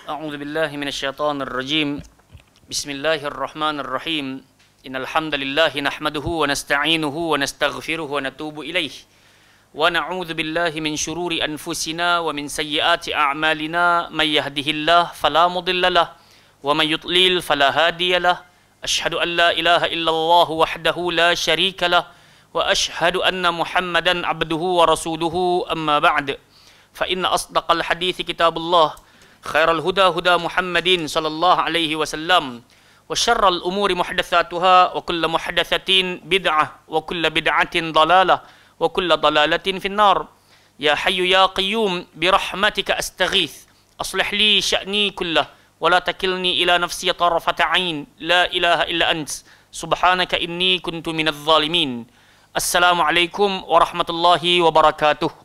أعوذ بالله من الشيطان الرجيم بسم الله الرحمن الرحيم إن الحمد لله نحمده ونستعينه ونستغفره ونتوب إليه ونعوذ بالله من شرور أنفسنا ومن سيئات أعمالنا من يهده الله فلا مضل له ومن يضلل فلا هادي له أشهد أن لا إله إلا الله وحده لا شريك له وأشهد أن محمدا عبده ورسوله أما بعد فإن أصدق الحديث كتاب الله خير الهدى هدى محمد صلى الله عليه وسلم وشر الأمور محدثاتها وكل محدثة بدعة وكل بدعة ضلالة وكل ضلالة في النار يا حي يا قيوم برحمتك أستغيث أصلح لي شأني كله ولا تكلني إلى نفسي طرفة عين لا إله إلا أنت سبحانك إني كنت من الظالمين السلام عليكم ورحمة الله وبركاته.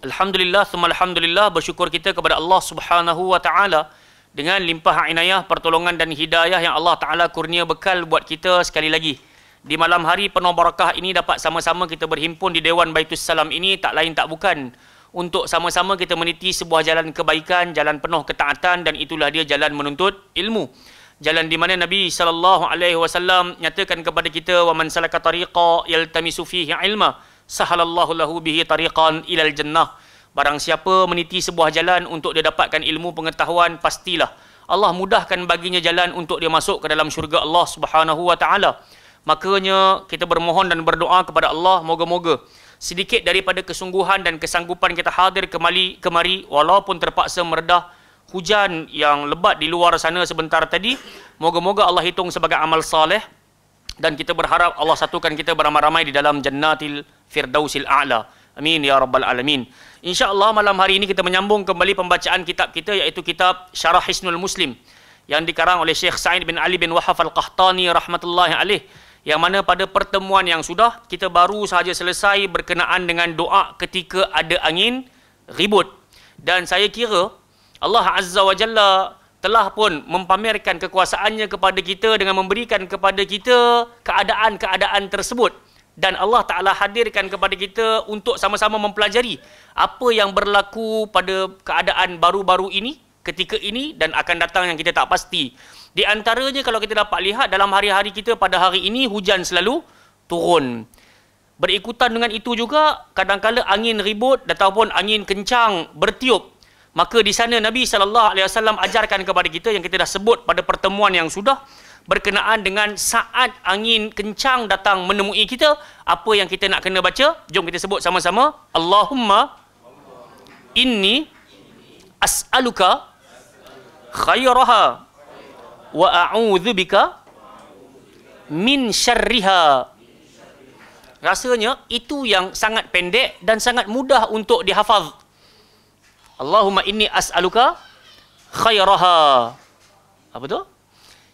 Alhamdulillah, thumma alhamdulillah, bersyukur kita kepada Allah Subhanahu wa taala dengan limpah inayah, pertolongan dan hidayah yang Allah taala kurnia bekal buat kita sekali lagi. Di malam hari penuh barakah ini dapat sama-sama kita berhimpun di Dewan Baitus Salam ini tak lain tak bukan untuk sama-sama kita meniti sebuah jalan kebaikan, jalan penuh ketaatan, dan itulah dia jalan menuntut ilmu. Jalan di mana Nabi sallallahu alaihi wasallam nyatakan kepada kita, wa man salaka tariqa yaltamisu fihi ilma sahalallahu lahu bihi tariqan ilal jannah. Barang siapa meniti sebuah jalan untuk dia dapatkan ilmu pengetahuan, pastilah Allah mudahkan baginya jalan untuk dia masuk ke dalam syurga Allah Subhanahu wa taala. Makanya kita bermohon dan berdoa kepada Allah, moga-moga sedikit daripada kesungguhan dan kesanggupan kita hadir kemari walaupun terpaksa meredah hujan yang lebat di luar sana sebentar tadi, moga-moga Allah hitung sebagai amal saleh. Dan kita berharap Allah satukan kita beramai-ramai di dalam Jannatil Firdausil A'la. Amin ya rabbal alamin. InsyaAllah malam hari ini kita menyambung kembali pembacaan kitab kita, iaitu kitab Syarah Hisnul Muslim yang dikarang oleh Syekh Sa'id bin Ali bin Wahhaf Al-Qahtani rahmatullahi alaih, yang mana pada pertemuan yang sudah kita baru sahaja selesai berkenaan dengan doa ketika ada angin ribut. Dan saya kira Allah Azza wa Jalla telah pun mempamerkan kekuasaannya kepada kita dengan memberikan kepada kita keadaan-keadaan tersebut. Dan Allah Ta'ala hadirkan kepada kita untuk sama-sama mempelajari apa yang berlaku pada keadaan baru-baru ini, ketika ini dan akan datang yang kita tak pasti. Di antaranya kalau kita dapat lihat dalam hari-hari kita pada hari ini, hujan selalu turun. Berikutan dengan itu juga kadang-kala angin ribut ataupun angin kencang bertiup. Maka di sana Nabi SAW ajarkan kepada kita yang kita dah sebut pada pertemuan yang sudah, berkenaan dengan saat angin kencang datang menemui kita, apa yang kita nak kena baca. Jom kita sebut sama-sama. Allahumma inni as'aluka khairaha wa a'udzubika min syarriha. Rasanya itu yang sangat pendek dan sangat mudah untuk dihafaz. Allahumma inni as'aluka khairaha. Apa tu?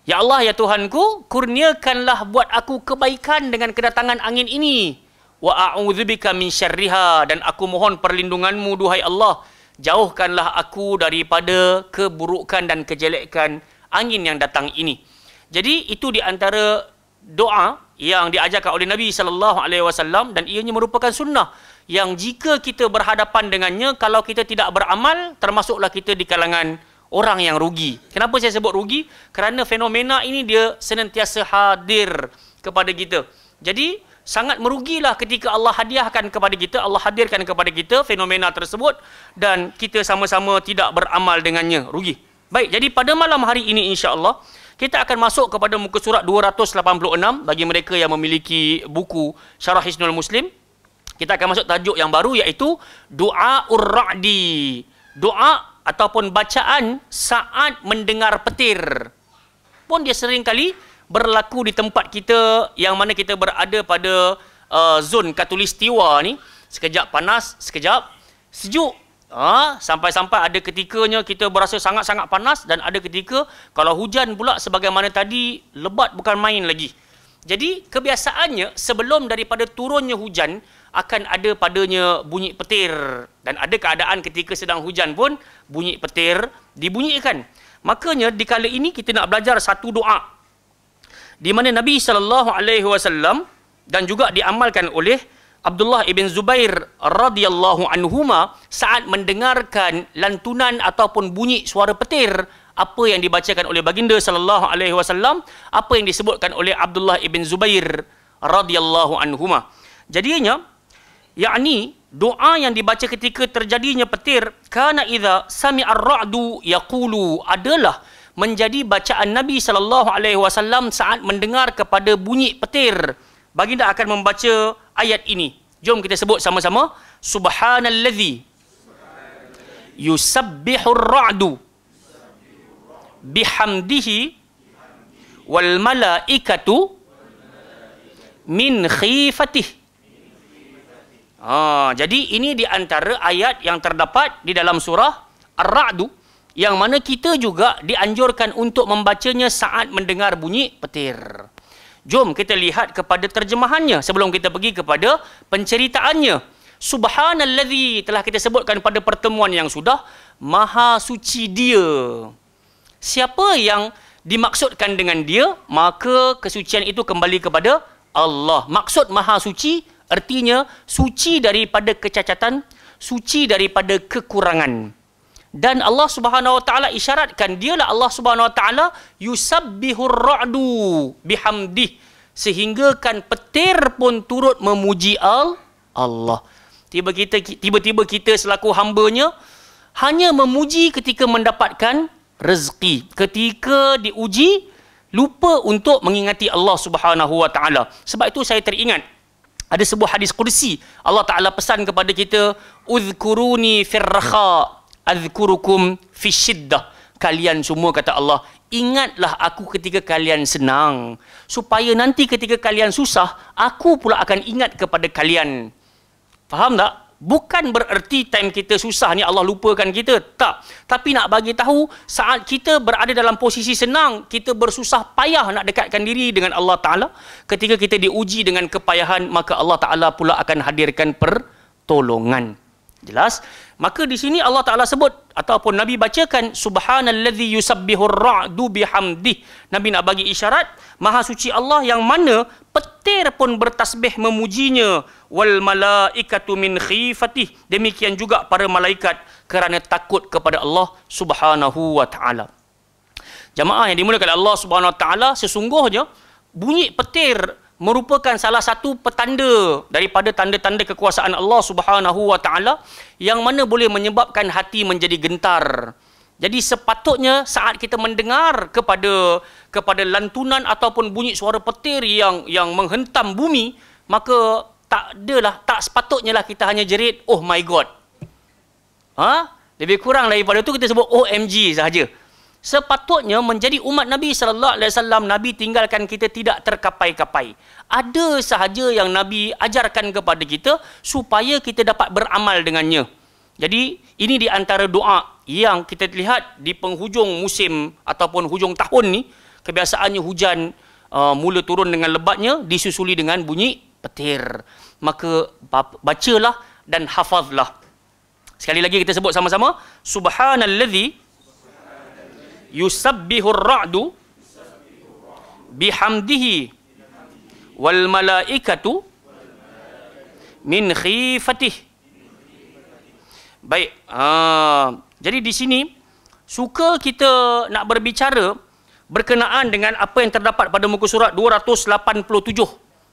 Ya Allah, ya Tuhanku, kurniakanlah buat aku kebaikan dengan kedatangan angin ini. Wa a'udzubika min syarriha, dan aku mohon perlindunganmu duhai Allah, jauhkanlah aku daripada keburukan dan kejelekan angin yang datang ini. Jadi itu di antara doa yang diajarkan oleh Nabi SAW, dan ianya merupakan sunnah yang jika kita berhadapan dengannya, kalau kita tidak beramal, termasuklah kita di kalangan orang yang rugi. Kenapa saya sebut rugi? Kerana fenomena ini dia senantiasa hadir kepada kita. Jadi sangat merugilah ketika Allah hadiahkan kepada kita, Allah hadirkan kepada kita fenomena tersebut dan kita sama-sama tidak beramal dengannya. Rugi. Baik, jadi pada malam hari ini insya-Allah kita akan masuk kepada muka surat 286 bagi mereka yang memiliki buku Syarah Hisnul Muslim. Kita akan masuk tajuk yang baru, iaitu Du'aur Ra'di. Doa ataupun bacaan saat mendengar petir. Pun dia sering kali berlaku di tempat kita yang mana kita berada pada zon khatulistiwa ni. Sekejap panas, sekejap sejuk. Sampai-sampai ada ketikanya kita berasa sangat-sangat panas, dan ada ketika kalau hujan pula sebagaimana tadi, lebat bukan main lagi. Jadi kebiasaannya sebelum daripada turunnya hujan akan ada padanya bunyi petir, dan ada keadaan ketika sedang hujan pun bunyi petir dibunyikan. Makanya di kala ini kita nak belajar satu doa di mana Nabi SAW dan juga diamalkan oleh Abdullah ibn Zubair radhiyallahu anhuma saat mendengarkan lantunan ataupun bunyi suara petir apa yang dibacakan oleh baginda sallallahu alaihi wasallam, apa yang disebutkan oleh Abdullah ibn Zubair radhiyallahu anhuma. Jadinya yakni doa yang dibaca ketika terjadinya petir, kana idza sami'ar ra'du yaqulu, adalah menjadi bacaan Nabi sallallahu alaihi wasallam saat mendengar kepada bunyi petir. Baginda akan membaca ayat ini. Jom kita sebut sama-sama. Subhanallazi yusabbihur ra'du bihamdihi wal malaikatu min khifatih. Jadi ini di antara ayat yang terdapat di dalam surah Ar-Ra'du yang mana kita juga dianjurkan untuk membacanya saat mendengar bunyi petir. Jom kita lihat kepada terjemahannya sebelum kita pergi kepada penceritaannya. Subhanallazi telah kita sebutkan pada pertemuan yang sudah, maha suci dia. Siapa yang dimaksudkan dengan dia, maka kesucian itu kembali kepada Allah. Maksud maha suci artinya suci daripada kecacatan, suci daripada kekurangan. Dan Allah Subhanahu wa taala isyaratkan dialah Allah Subhanahu wa taala yusabbihur ra'du bihamdih, sehingga kan petir pun turut memuji Allah. Tiba-tiba kita selaku hamba-Nya hanya memuji ketika mendapatkan rezeki. Ketika diuji lupa untuk mengingati Allah Subhanahu wa taala. Sebab itu saya teringat ada sebuah hadis qudsi. Allah Taala pesan kepada kita, "Uzkuruni firraha azkurukum fisyiddah." Kalian semua, kata Allah, ingatlah aku ketika kalian senang, supaya nanti ketika kalian susah, aku pula akan ingat kepada kalian. Faham tak? Bukan bererti time kita susah ni Allah lupakan kita. Tak. Tapi nak bagi tahu, saat kita berada dalam posisi senang, kita bersusah payah nak dekatkan diri dengan Allah Ta'ala. Ketika kita diuji dengan kepayahan, maka Allah Ta'ala pula akan hadirkan pertolongan. Jelas? Maka di sini Allah Ta'ala sebut ataupun Nabi bacakan Subhanallazi yusabbihur ra'du bihamdih. Nabi nak bagi isyarat maha suci Allah yang mana petir pun bertasbih memujinya, wal malaikatu min khifatih, demikian juga para malaikat kerana takut kepada Allah Subhanahu wa taala. Jamaah yang dimulakan Allah Subhanahu wa taala, sesungguhnya bunyi petir merupakan salah satu petanda daripada tanda-tanda kekuasaan Allah Subhanahu wa taala yang mana boleh menyebabkan hati menjadi gentar. Jadi sepatutnya saat kita mendengar kepada lantunan ataupun bunyi suara petir yang menghentam bumi, maka tak sepatutnya lah kita hanya jerit, oh my god. Lebih kurang daripada itu kita sebut OMG sahaja. Sepatutnya menjadi umat Nabi sallallahu alaihi wasallam, Nabi tinggalkan kita tidak terkapai-kapai. Ada sahaja yang Nabi ajarkan kepada kita supaya kita dapat beramal dengannya. Jadi ini di antara doa yang kita lihat di penghujung musim ataupun hujung tahun ni, kebiasaannya hujan mula turun dengan lebatnya disusuli dengan bunyi petir. Maka bacalah dan hafazlah. Sekali lagi kita sebut sama-sama, Subhanallazi yusabbihur ra'du bihamdihi wal malaikatu min khifatih. Baik, jadi di sini suka kita nak berbicara berkenaan dengan apa yang terdapat pada muka surat 287.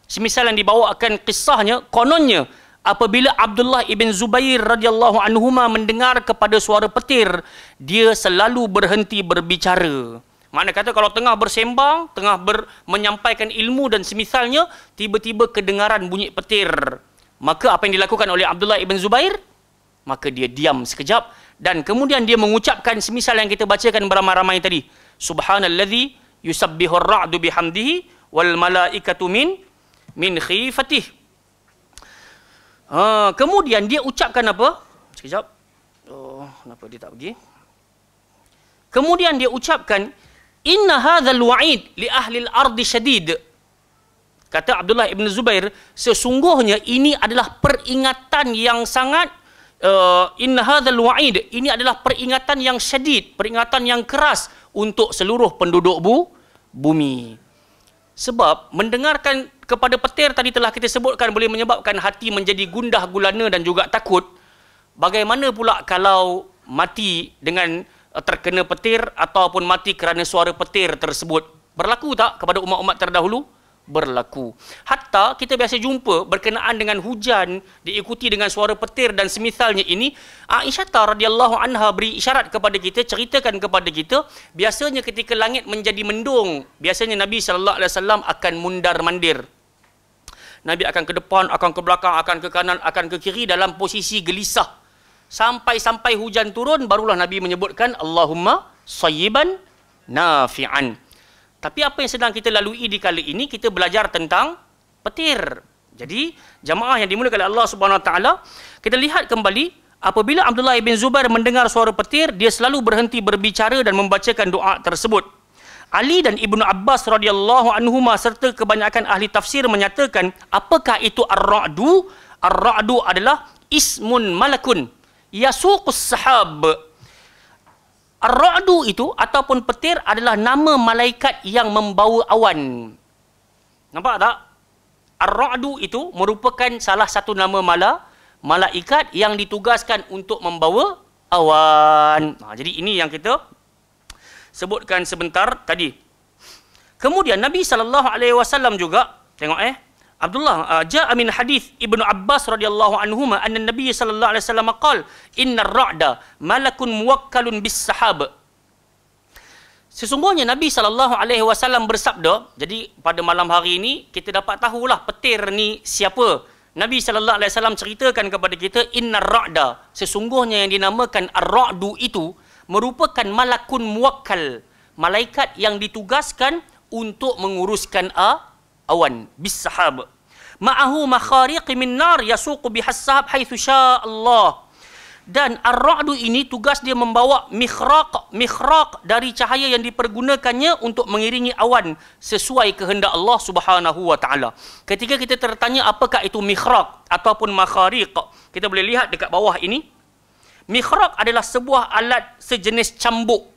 Semisal yang dibawakan kisahnya, kononnya apabila Abdullah ibn Zubair radhiyallahu anhuma mendengar kepada suara petir, dia selalu berhenti berbicara. Makna kata kalau tengah bersembang, tengah menyampaikan ilmu dan semisalnya, tiba-tiba kedengaran bunyi petir. Maka apa yang dilakukan oleh Abdullah ibn Zubair? Maka dia diam sekejap dan kemudian dia mengucapkan semisal yang kita bacakan beramai-ramai tadi. Subhanallazi yusabbihur ra'du bihamdihi wal malaikatu min khifatih. Kemudian dia ucapkan apa? Sekejap. Kenapa dia tak pergi? Kemudian dia ucapkan, inna hadzal wa'id li ahli al-ardi syadid. Kata Abdullah ibn Zubair, sesungguhnya ini adalah peringatan yang sangat inna hadzal wa'id, ini adalah peringatan yang syadid, peringatan yang keras untuk seluruh penduduk bumi. Sebab mendengarkan kepada petir tadi telah kita sebutkan boleh menyebabkan hati menjadi gundah gulana dan juga takut. Bagaimana pula kalau mati dengan terkena petir ataupun mati kerana suara petir tersebut? Berlaku tak kepada umat-umat terdahulu? Berlaku. Hatta kita biasa jumpa berkenaan dengan hujan diikuti dengan suara petir dan semisalnya ini, Aisyah radhiyallahu anha beri isyarat kepada kita, ceritakan kepada kita, biasanya ketika langit menjadi mendung, biasanya Nabi sallallahu alaihi wasallam akan mundar-mandir. Nabi akan ke depan, akan ke belakang, akan ke kanan, akan ke kiri dalam posisi gelisah. Sampai hujan turun barulah Nabi menyebutkan Allahumma sayyiban nafi'an. Tapi apa yang sedang kita lalui di kali ini, kita belajar tentang petir. Jadi, jamaah yang dimuliakan oleh Allah Subhanahu Wa Taala, kita lihat kembali apabila Abdullah bin Zubair mendengar suara petir, dia selalu berhenti berbicara dan membacakan doa tersebut. Ali dan Ibnu Abbas radhiyallahu anhuma serta kebanyakan ahli tafsir menyatakan, apakah itu ar-ra'du? Ar-ra'du adalah ismun malakun yasuqus sahab. Ar-ra'du itu ataupun petir adalah nama malaikat yang membawa awan. Nampak tak? Ar-ra'du itu merupakan salah satu nama malaikat yang ditugaskan untuk membawa awan. Jadi ini yang kita sebutkan sebentar tadi. Kemudian Nabi SAW juga, tengok Abdullah, ja'a min hadis Ibnu Abbas radhiyallahu anhuma anna Nabi sallallahu alaihi wasallam qala innar ra'da malakun muwakkalun bis sahab. Sesungguhnya Nabi sallallahu alaihi wasallam bersabda, jadi pada malam hari ini kita dapat tahulah petir ni siapa. Nabi sallallahu alaihi wasallam ceritakan kepada kita innar ra'da, sesungguhnya yang dinamakan ar-ra'du itu merupakan malakun muwakkal, malaikat yang ditugaskan untuk menguruskan awan bis sahab. Ma'ahu makhariq min nar yasuqu bihas sahab haitsu syaa Allah. Dan ar-ra'du ini tugas dia membawa mikhraq dari cahaya yang dipergunakannya untuk mengiringi awan sesuai kehendak Allah Subhanahu wa taala. Ketika kita tertanya apakah itu mikhraq ataupun makhariq, kita boleh lihat dekat bawah ini. Mikhraq adalah sebuah alat sejenis cambuk.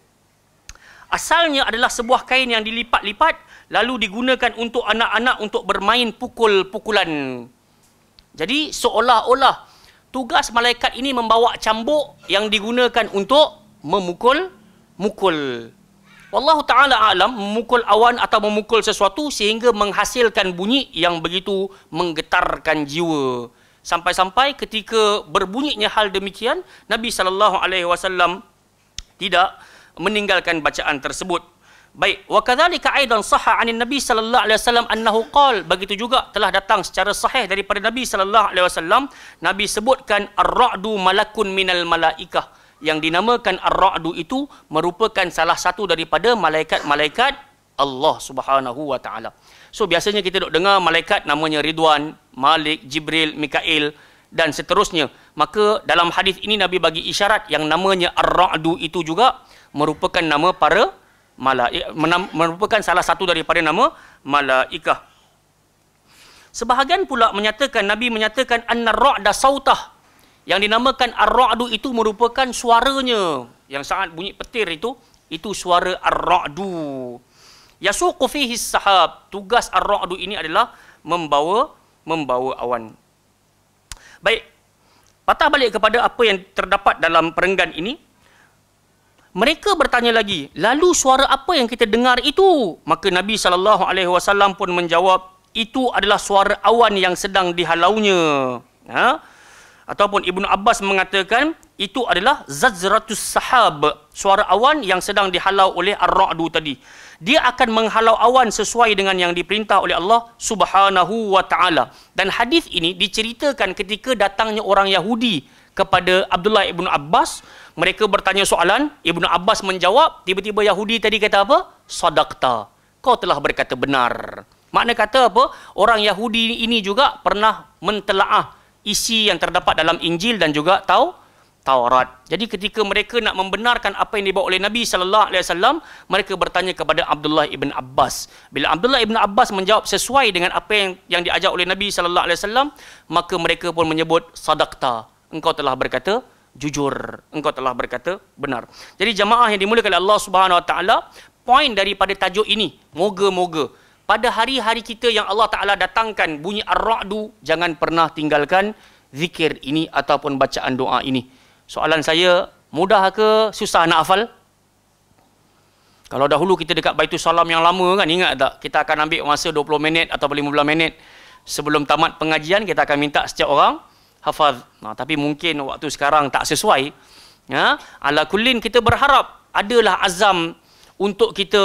Asalnya adalah sebuah kain yang dilipat-lipat lalu digunakan untuk anak-anak untuk bermain pukul-pukulan. Jadi seolah-olah tugas malaikat ini membawa cambuk yang digunakan untuk memukul. Wallahu ta'ala alam, memukul awan atau memukul sesuatu sehingga menghasilkan bunyi yang begitu menggetarkan jiwa. Sampai-sampai ketika berbunyinya hal demikian, Nabi SAW tidak meninggalkan bacaan tersebut. Baik, wa kadzalika aidan sahha 'anin Nabi sallallahu alaihi wasallam annahu qala, begitu juga telah datang secara sahih daripada Nabi sallallahu alaihi wasallam, Nabi sebutkan ar-ra'du malakun minal malaikah, yang dinamakan ar-ra'du itu merupakan salah satu daripada malaikat-malaikat Allah Subhanahu wa taala. So biasanya kita duk dengar malaikat namanya Ridwan, Malik, Jibril, Mikail dan seterusnya. Maka dalam hadis ini Nabi bagi isyarat yang namanya ar-ra'du itu juga merupakan nama para malaikah, merupakan salah satu daripada nama malaikah. Sebahagian pula menyatakan, Nabi menyatakan anna ar-ra'da sautah, yang dinamakan ar-ra'du itu merupakan suaranya, yang saat bunyi petir itu suara ar-ra'du. Yasuqu fihi sahab, tugas ar-ra'du ini adalah membawa awan. Baik, patah balik kepada apa yang terdapat dalam perenggan ini. Mereka bertanya lagi, lalu suara apa yang kita dengar itu? Maka Nabi SAW pun menjawab, itu adalah suara awan yang sedang dihalaunya. Ataupun Ibnu Abbas mengatakan, itu adalah zazratus sahab, suara awan yang sedang dihalau oleh ar-ra'du tadi. Dia akan menghalau awan sesuai dengan yang diperintah oleh Allah Subhanahu wa taala. Dan hadis ini diceritakan ketika datangnya orang Yahudi kepada Abdullah ibn Abbas. Mereka bertanya soalan, Ibnu Abbas menjawab, tiba-tiba Yahudi tadi kata apa? Sadaqta, kau telah berkata benar. Makna kata apa? Orang Yahudi ini juga pernah mentelaah isi yang terdapat dalam Injil dan juga Taurat. Jadi ketika mereka nak membenarkan apa yang dibawa oleh Nabi SAW, mereka bertanya kepada Abdullah ibn Abbas. Bila Abdullah ibn Abbas menjawab sesuai dengan apa yang diajar oleh Nabi SAW, maka mereka pun menyebut sadaqta, engkau telah berkata jujur, engkau telah berkata benar. Jadi jamaah yang dimuliakan oleh Allah Subhanahu wa taala, poin daripada tajuk ini, moga-moga pada hari-hari kita yang Allah Ta'ala datangkan bunyi ar-ra'du, jangan pernah tinggalkan zikir ini ataupun bacaan doa ini. Soalan saya, mudah ke susah nak hafal? Kalau dahulu kita dekat Baitul Salam yang lama kan, ingat tak? Kita akan ambil masa 20 minit atau 15 minit sebelum tamat pengajian, kita akan minta setiap orang hafaz. Tapi mungkin waktu sekarang tak sesuai. Ala kullin, kita berharap adalah azam untuk kita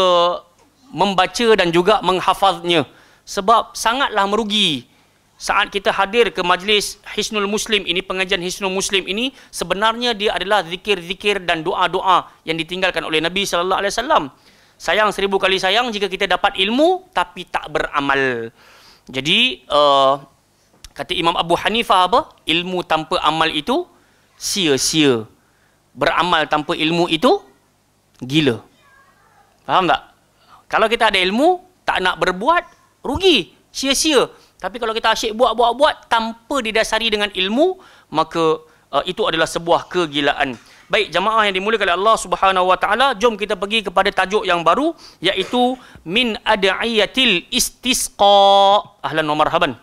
membaca dan juga menghafaznya. Sebab sangatlah merugi saat kita hadir ke majlis Hisnul Muslim ini, pengajian Hisnul Muslim ini, sebenarnya dia adalah zikir-zikir dan doa-doa yang ditinggalkan oleh Nabi sallallahu alaihi wasallam. Sayang 1000 kali sayang jika kita dapat ilmu tapi tak beramal. Jadi kata Imam Abu Hanifah apa? Ilmu tanpa amal itu sia-sia. Beramal tanpa ilmu itu gila. Faham tak? Kalau kita ada ilmu, tak nak berbuat, rugi, sia-sia. Tapi kalau kita asyik buat tanpa didasari dengan ilmu, maka itu adalah sebuah kegilaan. Baik, jamaah yang dimuliakan oleh Allah Subhanahu wa taala, jom kita pergi kepada tajuk yang baru, iaitu min ad'iyatil istisqa. Ahlan wa marhaban.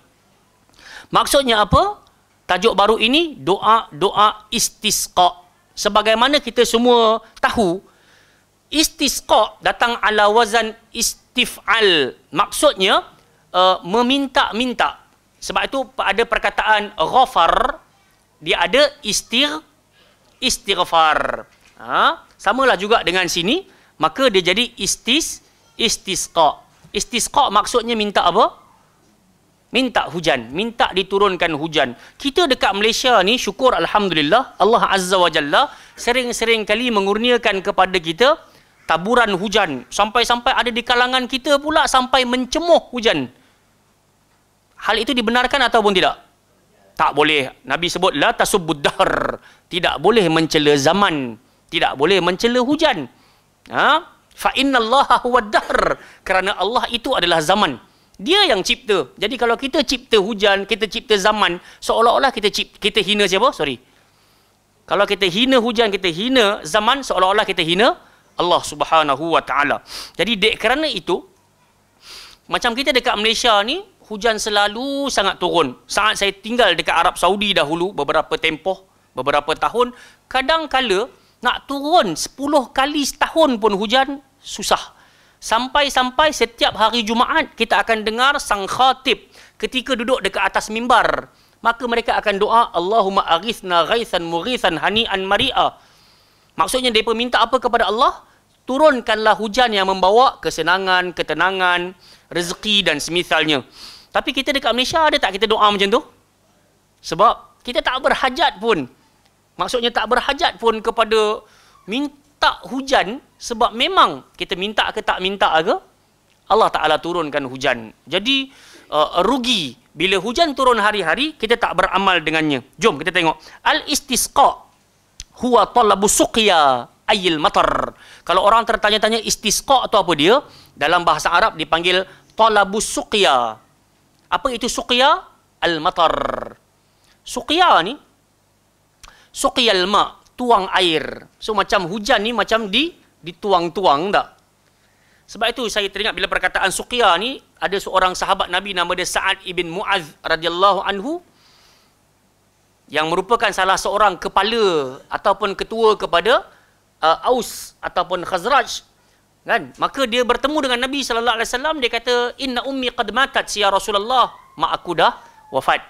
Maksudnya apa? Tajuk baru ini doa-doa istisqa. Sebagaimana kita semua tahu, istisqa datang ala wazan istif'al. Maksudnya meminta-minta. Sebab itu ada perkataan ghafar, dia ada istighfar. Samalah juga dengan sini, maka dia jadi istisqa. Istisqa maksudnya minta apa? Minta hujan, minta diturunkan hujan. Kita dekat Malaysia ni, syukur alhamdulillah, Allah Azza wa Jalla sering-sering kali mengurniakan kepada kita taburan hujan. Sampai-sampai ada di kalangan kita pula sampai mencemuh hujan. Hal itu dibenarkan ataupun tidak? Tak boleh. Nabi sebut la tasubbud dahr. Tidak boleh mencela zaman. Tidak boleh mencela hujan. Fa innallaha huwad dahr. Kerana Allah itu adalah zaman. Dia yang cipta. Jadi kalau kita cipta hujan, kita cipta zaman, seolah-olah kita hina siapa? Sorry. Kalau kita hina hujan, kita hina zaman, seolah-olah kita hina Allah Subhanahu wa taala. Jadi kerana itu, macam kita dekat Malaysia ni, hujan selalu sangat turun. Saat saya tinggal dekat Arab Saudi dahulu, beberapa tahun, kadang-kala nak turun 10 kali setahun pun hujan susah. Sampai-sampai setiap hari Jumaat kita akan dengar sang khatib ketika duduk dekat atas mimbar. Maka mereka akan doa, Allahumma aghithna ghaithan mughithan hani'an mari'a. Maksudnya mereka minta apa kepada Allah? Turunkanlah hujan yang membawa kesenangan, ketenangan, rezeki dan semisalnya. Tapi kita dekat Malaysia ada tak kita doa macam tu? Sebab kita tak berhajat pun. Maksudnya tak berhajat pun kepada minta hujan, sebab memang kita minta ke tak minta ke, Allah Ta'ala turunkan hujan. Jadi rugi bila hujan turun hari-hari kita tak beramal dengannya. Jom kita tengok. Al-istisqa huwa talabu suqya ayil matar. Kalau orang tertanya-tanya istisqa itu apa dia? Dalam bahasa Arab dipanggil talabu suqya. Apa itu suqya? Al-matar. Suqya ni, suqyal ma, tuang air. So macam hujan ni macam dituang-tuang tak? Sebab itu saya teringat bila perkataan suqya ni, ada seorang sahabat Nabi nama dia Sa'ad ibn Mu'adz radhiyallahu anhu, yang merupakan salah seorang kepala ataupun ketua kepada Aus ataupun Khazraj. Kan? Maka dia bertemu dengan Nabi sallallahu alaihi wasallam, dia kata, "Inna ummi qad matat ya Rasulullah, mak aku dah wafat.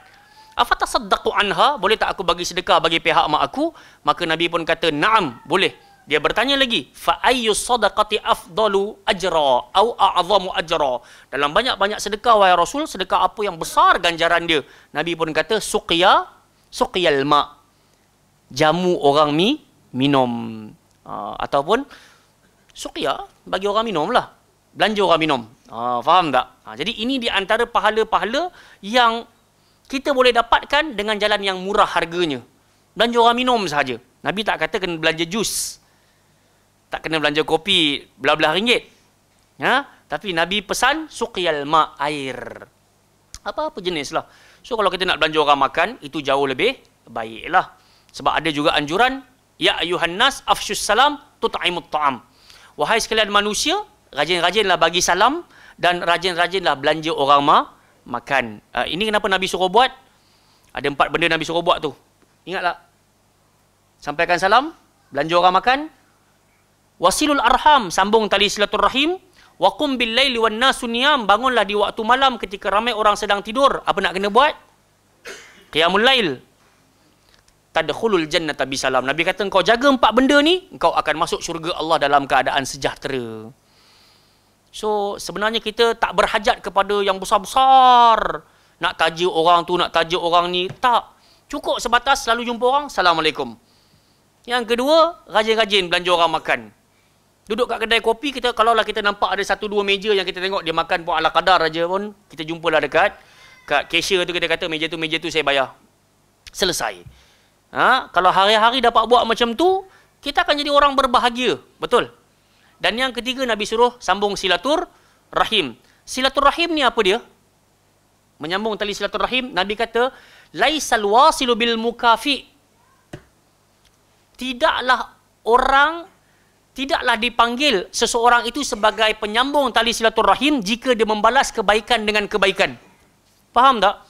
Afatasaddaqu anha, boleh tak aku bagi sedekah bagi pihak mak aku?" Maka Nabi pun kata, "Na'am, boleh." Dia bertanya lagi, "Fa ayyu sadaqati afdalu ajra au a'zamu ajra?" Dalam banyak-banyak sedekah wahai Rasul, sedekah apa yang besar ganjaran dia? Nabi pun kata, suqyal ma, jamu orang minum. Ataupun suqya, bagi orang minum lah, belanja orang minum. Faham tak? Jadi ini di antara pahala-pahala yang kita boleh dapatkan dengan jalan yang murah harganya. Belanja orang minum sahaja. Nabi tak kata kena belanja jus, tak kena belanja kopi belah-belah ringgit. Tapi Nabi pesan suqyal ma, air. Apa-apa jenis lah. So kalau kita nak belanja orang makan, itu jauh lebih baik lah. Sebab ada juga anjuran, ya ayuhan nas afsyus salam tut'imut ta'am. Wahai sekalian manusia, rajin-rajinlah bagi salam dan rajin-rajinlah belanja orang makan. Ini kenapa Nabi suruh buat? Ada 4 benda Nabi suruh buat tu. Ingat tak? Sampaikan salam, belanja orang makan, wasilul arham, sambung tali silaturrahim, waqum bil laili wan nasu niyam, bangunlah di waktu malam ketika ramai orang sedang tidur. Apa nak kena buat? Qiyamul lail. Tadkhulul jannata bisalam. Nabi kata engkau jaga 4 benda ni, engkau akan masuk syurga Allah dalam keadaan sejahtera. So sebenarnya kita tak berhajat kepada yang besar-besar. Nak tajuk orang tu, nak tajuk orang ni, tak. Cukup sebatas selalu jumpa orang, Assalamualaikum. Yang kedua, rajin-rajin belanja orang makan. Duduk kat kedai kopi, kita kalaulah kita nampak ada 1-2 meja yang kita tengok dia makan pun ala kadar aja pun, kita jumpalah dekat cashier tu, kita kata meja tu saya bayar. Selesai. Kalau hari-hari dapat buat macam tu, kita akan jadi orang berbahagia. Betul? Dan yang ketiga, Nabi suruh sambung silaturrahim. Silaturrahim ni apa dia? Menyambung tali silaturrahim, Nabi kata, laisal wasilu bil mukafi. Tidaklah dipanggil seseorang itu sebagai penyambung tali silaturrahim jika dia membalas kebaikan dengan kebaikan. Faham tak?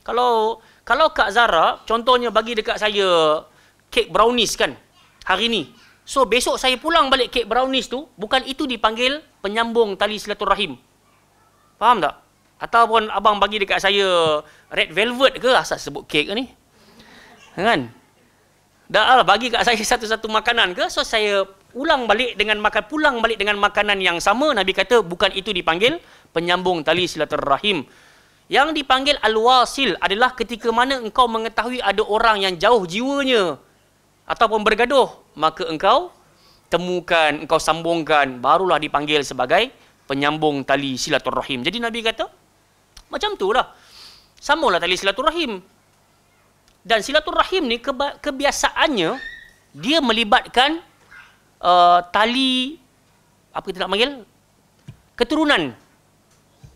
Kalau Kak Zara contohnya bagi dekat saya kek brownies kan hari ni. So besok saya pulang balik kek brownies tu, bukan itu dipanggil penyambung tali silaturrahim. Faham tak? Ataupun abang bagi dekat saya red velvet ke, asal sebut kek ni. Kan? Dah bagi kat saya satu-satu makanan ke, so saya pulang balik dengan makanan yang sama. Nabi kata bukan itu dipanggil penyambung tali silaturrahim. Yang dipanggil al-wasil adalah ketika mana engkau mengetahui ada orang yang jauh jiwanya ataupun bergaduh, maka engkau temukan, engkau sambungkan, barulah dipanggil sebagai penyambung tali silaturrahim. Jadi Nabi kata macam tu lah, sambunglah tali silaturrahim. Dan silaturrahim ni kebiasaannya dia melibatkan tali, apa kita nak panggil, keturunan,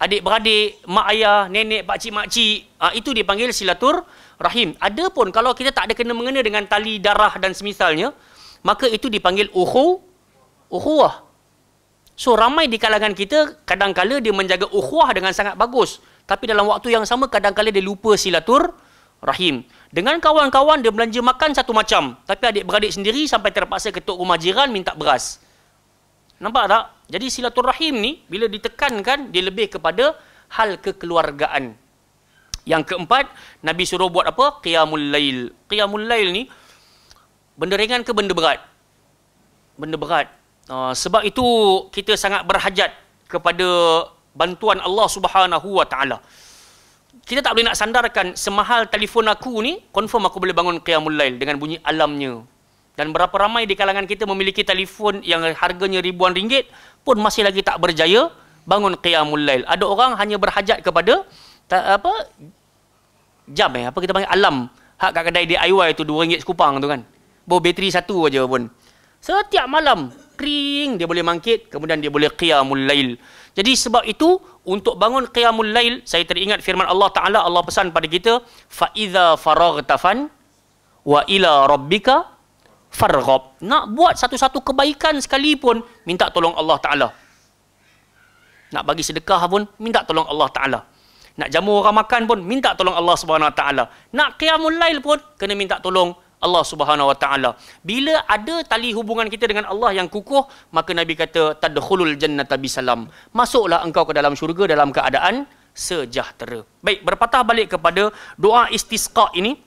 adik-beradik, mak ayah, nenek, pakcik, makcik, itu dipanggil silaturrahim. Adapun kalau kita tak ada kena-mengena dengan tali darah dan semisalnya, maka itu dipanggil ukhuwah. So ramai di kalangan kita kadang-kala dia menjaga ukhuwah dengan sangat bagus, tapi dalam waktu yang sama kadang-kala dia lupa silaturrahim. Dengan kawan-kawan dia belanja makan satu macam, tapi adik-beradik sendiri sampai terpaksa ketuk rumah jiran minta beras. Nampak tak? Jadi silaturrahim ni bila ditekankan, dia lebih kepada hal kekeluargaan. Yang keempat, Nabi suruh buat apa? Qiyamul lail. Qiyamul lail ni benda ringan ke benda berat? Benda berat. Sebab itu kita sangat berhajat kepada bantuan Allah Subhanahu wa taala. Kita tak boleh nak sandarkan semahal telefon aku ni, confirm aku boleh bangun qiyamul lail dengan bunyi alamnya. Dan berapa ramai di kalangan kita memiliki telefon yang harganya ribuan ringgit pun masih lagi tak berjaya bangun qiyamul lail. Ada orang hanya berhajat kepada jam apa kita panggil alam. Hak kat kedai DIY tu RM2 sekupang tu kan. Bawa bateri satu aja pun. Setiap malam kering dia boleh mangkit, kemudian dia boleh qiyamul lail. Jadi sebab itu untuk bangun qiyamul lail, saya teringat firman Allah Taala, Allah pesan pada kita, fa iza faraghta fan wa ila rabbika farghab. Nak buat satu-satu kebaikan sekalipun, minta tolong Allah Taala. Nak bagi sedekah pun minta tolong Allah Taala. Nak jamu orang makan pun minta tolong Allah Subhanahu Wa Taala. Nak qiyamul lail pun kena minta tolong Allah Subhanahu Wa Taala. Bila ada tali hubungan kita dengan Allah yang kukuh, maka Nabi kata tadkhulul jannata bisalam. Masuklah engkau ke dalam syurga dalam keadaan sejahtera. Baik, berpatah balik kepada doa istisqa ini.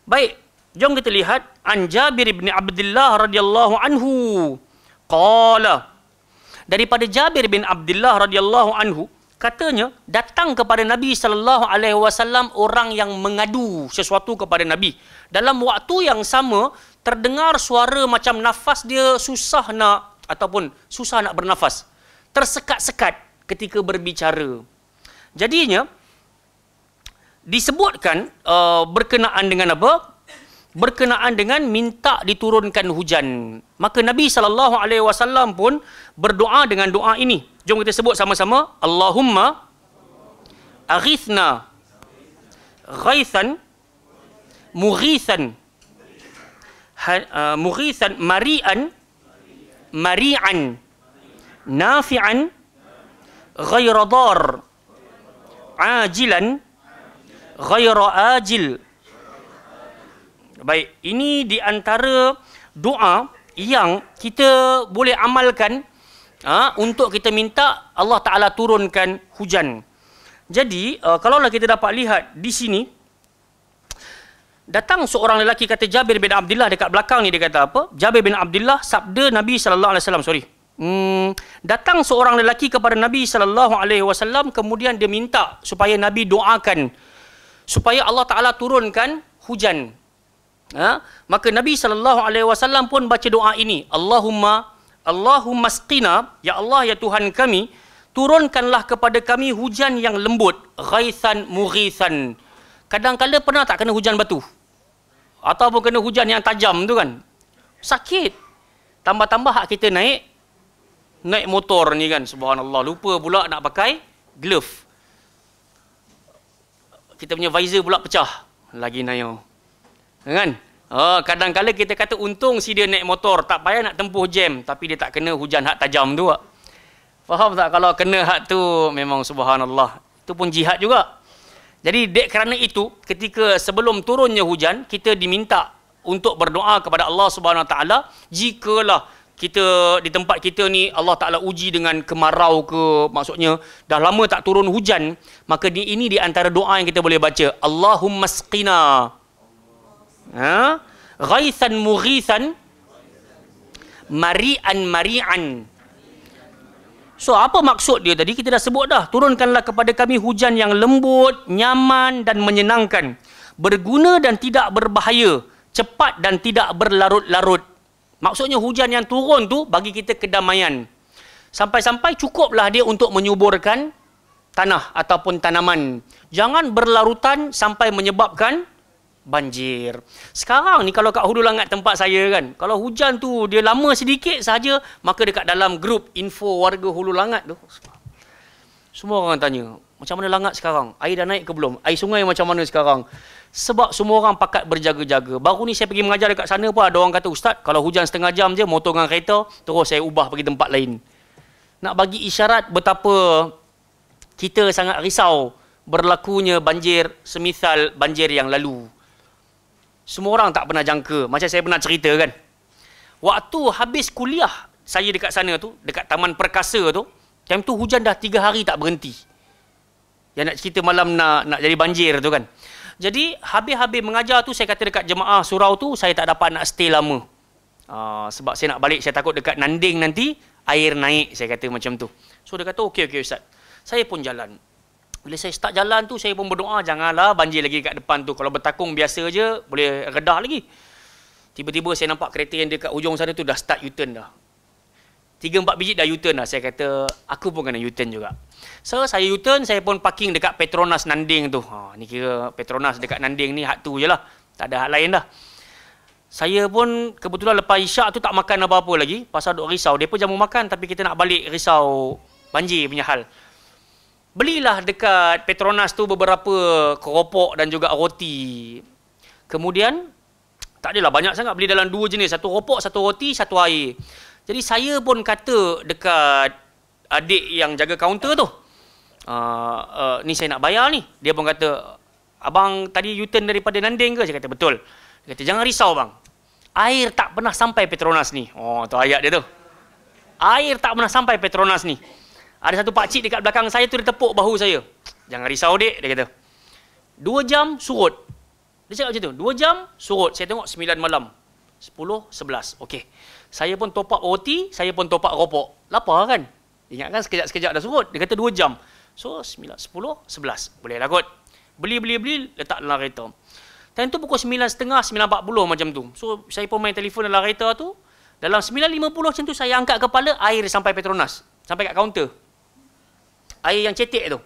Baik, jom kita lihat an Jabir bin Abdullah radhiyallahu anhu. Qala, daripada Jabir bin Abdullah radhiyallahu anhu, katanya datang kepada Nabi SAW orang yang mengadu sesuatu kepada Nabi. Dalam waktu yang sama terdengar suara macam nafas dia susah nak bernafas, tersekat-sekat ketika berbicara. Jadinya disebutkan berkenaan dengan apa? Berkenaan dengan minta diturunkan hujan. Maka Nabi SAW pun berdoa dengan doa ini. Jom kita sebut sama-sama. Allahumma aghithna ghaithan mughithan mari'an nafi'an ghaira dar, ajilan ghaira ajil. Baik, ini di antara doa yang kita boleh amalkan untuk kita minta Allah Ta'ala turunkan hujan. Jadi, kalaulah kita dapat lihat di sini, datang seorang lelaki kata Jabir bin Abdullah dekat belakang ni, dia kata apa? Jabir bin Abdullah, sabda Nabi SAW, datang seorang lelaki kepada Nabi SAW, kemudian dia minta supaya Nabi doakan supaya Allah Ta'ala turunkan hujan. Maka Nabi SAW pun baca doa ini, Allahumma asqina, ya Allah, ya Tuhan kami, turunkanlah kepada kami hujan yang lembut, ghaithan mughithan. Kadang-kadang pernah tak kena hujan batu? Ataupun kena hujan yang tajam tu kan? Sakit. Tambah-tambah hak kita naik motor ni kan, subhanallah, lupa pula nak pakai glove. Kita punya visor pula pecah. Lagi naik. Kan? Kadang-kadang kita kata untung si dia naik motor, tak payah nak tempuh jam, tapi dia tak kena hujan hak tajam tu. Faham tak? Kalau kena hak tu memang subhanallah. Itu pun jihad juga. Jadi kerana itu, ketika sebelum turunnya hujan, kita diminta untuk berdoa kepada Allah Subhanahu Wa Taala. Jikalah kita di tempat kita ni Allah Ta'ala uji dengan kemarau ke, maksudnya dah lama tak turun hujan, maka ini di antara doa yang kita boleh baca, Allahumma asqina ghaithan mughithan mari'an. So apa maksud dia tadi? Kita dah sebut dah, turunkanlah kepada kami hujan yang lembut, nyaman dan menyenangkan, berguna dan tidak berbahaya, cepat dan tidak berlarut-larut. Maksudnya hujan yang turun tu bagi kita kedamaian. Sampai-sampai cukuplah dia untuk menyuburkan tanah ataupun tanaman. Jangan berlarutan sampai menyebabkan banjir. Sekarang ni kalau kat Hulu Langat tempat saya kan, kalau hujan tu dia lama sedikit saja, maka dekat dalam grup info warga Hulu Langat tu, semua orang tanya, macam mana Langat sekarang? Air dah naik ke belum? Air sungai macam mana sekarang? Sebab semua orang pakat berjaga-jaga. Baru ni saya pergi mengajar dekat sana pun ada orang kata, Ustaz, kalau hujan setengah jam je, motor dengan kereta, terus saya ubah pergi tempat lain. Nak bagi isyarat betapa kita sangat risau berlakunya banjir semisal banjir yang lalu. Semua orang tak pernah jangka. Macam saya pernah cerita kan, waktu habis kuliah saya dekat sana tu, dekat Taman Perkasa tu, time tu hujan dah 3 hari tak berhenti. Yang nak cerita malam nak jadi banjir tu kan. Jadi habis-habis mengajar tu, saya kata dekat jemaah surau tu, saya tak dapat nak stay lama. Sebab saya nak balik, saya takut dekat Nanding nanti air naik, saya kata macam tu. So dia kata, okey Ustaz. Saya pun jalan. Bila saya start jalan tu, saya pun berdoa, janganlah banjir lagi kat depan tu. Kalau bertakung biasa je, boleh redah lagi. Tiba-tiba saya nampak kereta yang dekat ujung sana tu dah start U-turn dah. 3-4 biji dah U-turn dah. Saya kata, aku pun kena U-turn juga. So, saya U-turn, saya pun parking dekat Petronas Nanding tu. Ni kira Petronas dekat Nanding ni, hak tu je lah. Tak ada hak lain dah. Saya pun kebetulan lepas isyak tu tak makan apa-apa lagi. Pasal duk risau. Dia pun jamu makan, tapi kita nak balik risau banjir punya hal. Belilah dekat Petronas tu beberapa keropok dan juga roti. Kemudian, tak adalah banyak sangat, beli dalam 2 jenis. 1 ropok, 1 roti, 1 air. Jadi saya pun kata dekat adik yang jaga kaunter tu, ni saya nak bayar ni. Dia pun kata, abang tadi U-turn daripada Nanding ke? Saya kata, betul. Dia kata, jangan risau bang. Air tak pernah sampai Petronas ni. Tu ayat dia tu. Air tak pernah sampai Petronas ni. Ada satu pakcik dekat belakang saya tu, dia tepuk bahu saya. Jangan risau dek, dia kata. 2 jam surut. Dia cakap macam tu. 2 jam surut. Saya tengok 9 malam. 10, 11. Okey. Saya pun top up roti, saya pun top up ropok. Lapar kan? Ingatkan sekejap-sekejap dah surut. Dia kata 2 jam. So 9, 10, 11. Boleh lah kot. Beli, letak dalam kereta. Time tu pukul 9.30, 9.40 macam tu. So saya pun main telefon dalam kereta tu. Dalam 9.50 macam tu, saya angkat kepala, air sampai Petronas. Sampai kat kaunter. Air yang cetek tu.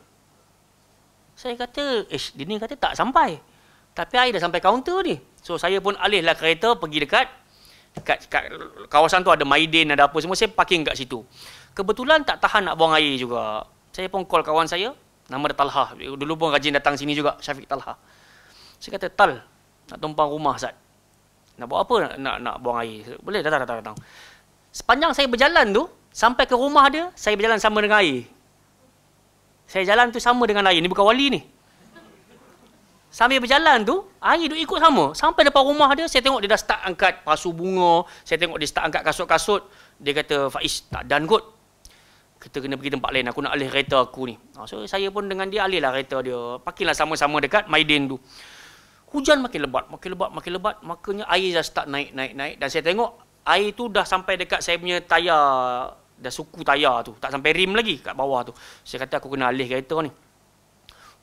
Saya kata, dia ni kata tak sampai. Tapi air dah sampai kaunter ni. So saya pun alihlah kereta pergi dekat kawasan tu, ada Maidin, ada apa semua. Saya parking kat situ. Kebetulan tak tahan nak buang air juga. Saya pun call kawan saya, nama dia Talha. Dulu pun rajin datang sini juga, Syafiq Talha. Saya kata, Tal, nak tumpang rumah Ustaz. Nak buat apa nak buang air? Boleh, datang. Sepanjang saya berjalan tu, sampai ke rumah dia, saya berjalan sama dengan air. Saya jalan tu sama dengan air. Ni bukan wali ni. Sambil berjalan tu, air duk ikut sama. Sampai depan rumah dia, saya tengok dia dah start angkat pasu bunga. Saya tengok dia start angkat kasut-kasut. Dia kata, Faiz, tak dan kot. Kita kena pergi tempat lain. Aku nak alih kereta aku ni. So, saya pun dengan dia alih lah kereta dia. Pakailah sama-sama dekat Maidin tu. Hujan makin lebat, makin lebat, makin lebat. Makanya air dah start naik. Dan saya tengok, air tu dah sampai dekat saya punya tayar. Dah suku tayar tu. Tak sampai rim lagi kat bawah tu. Saya kata, aku kena alih kereta ni.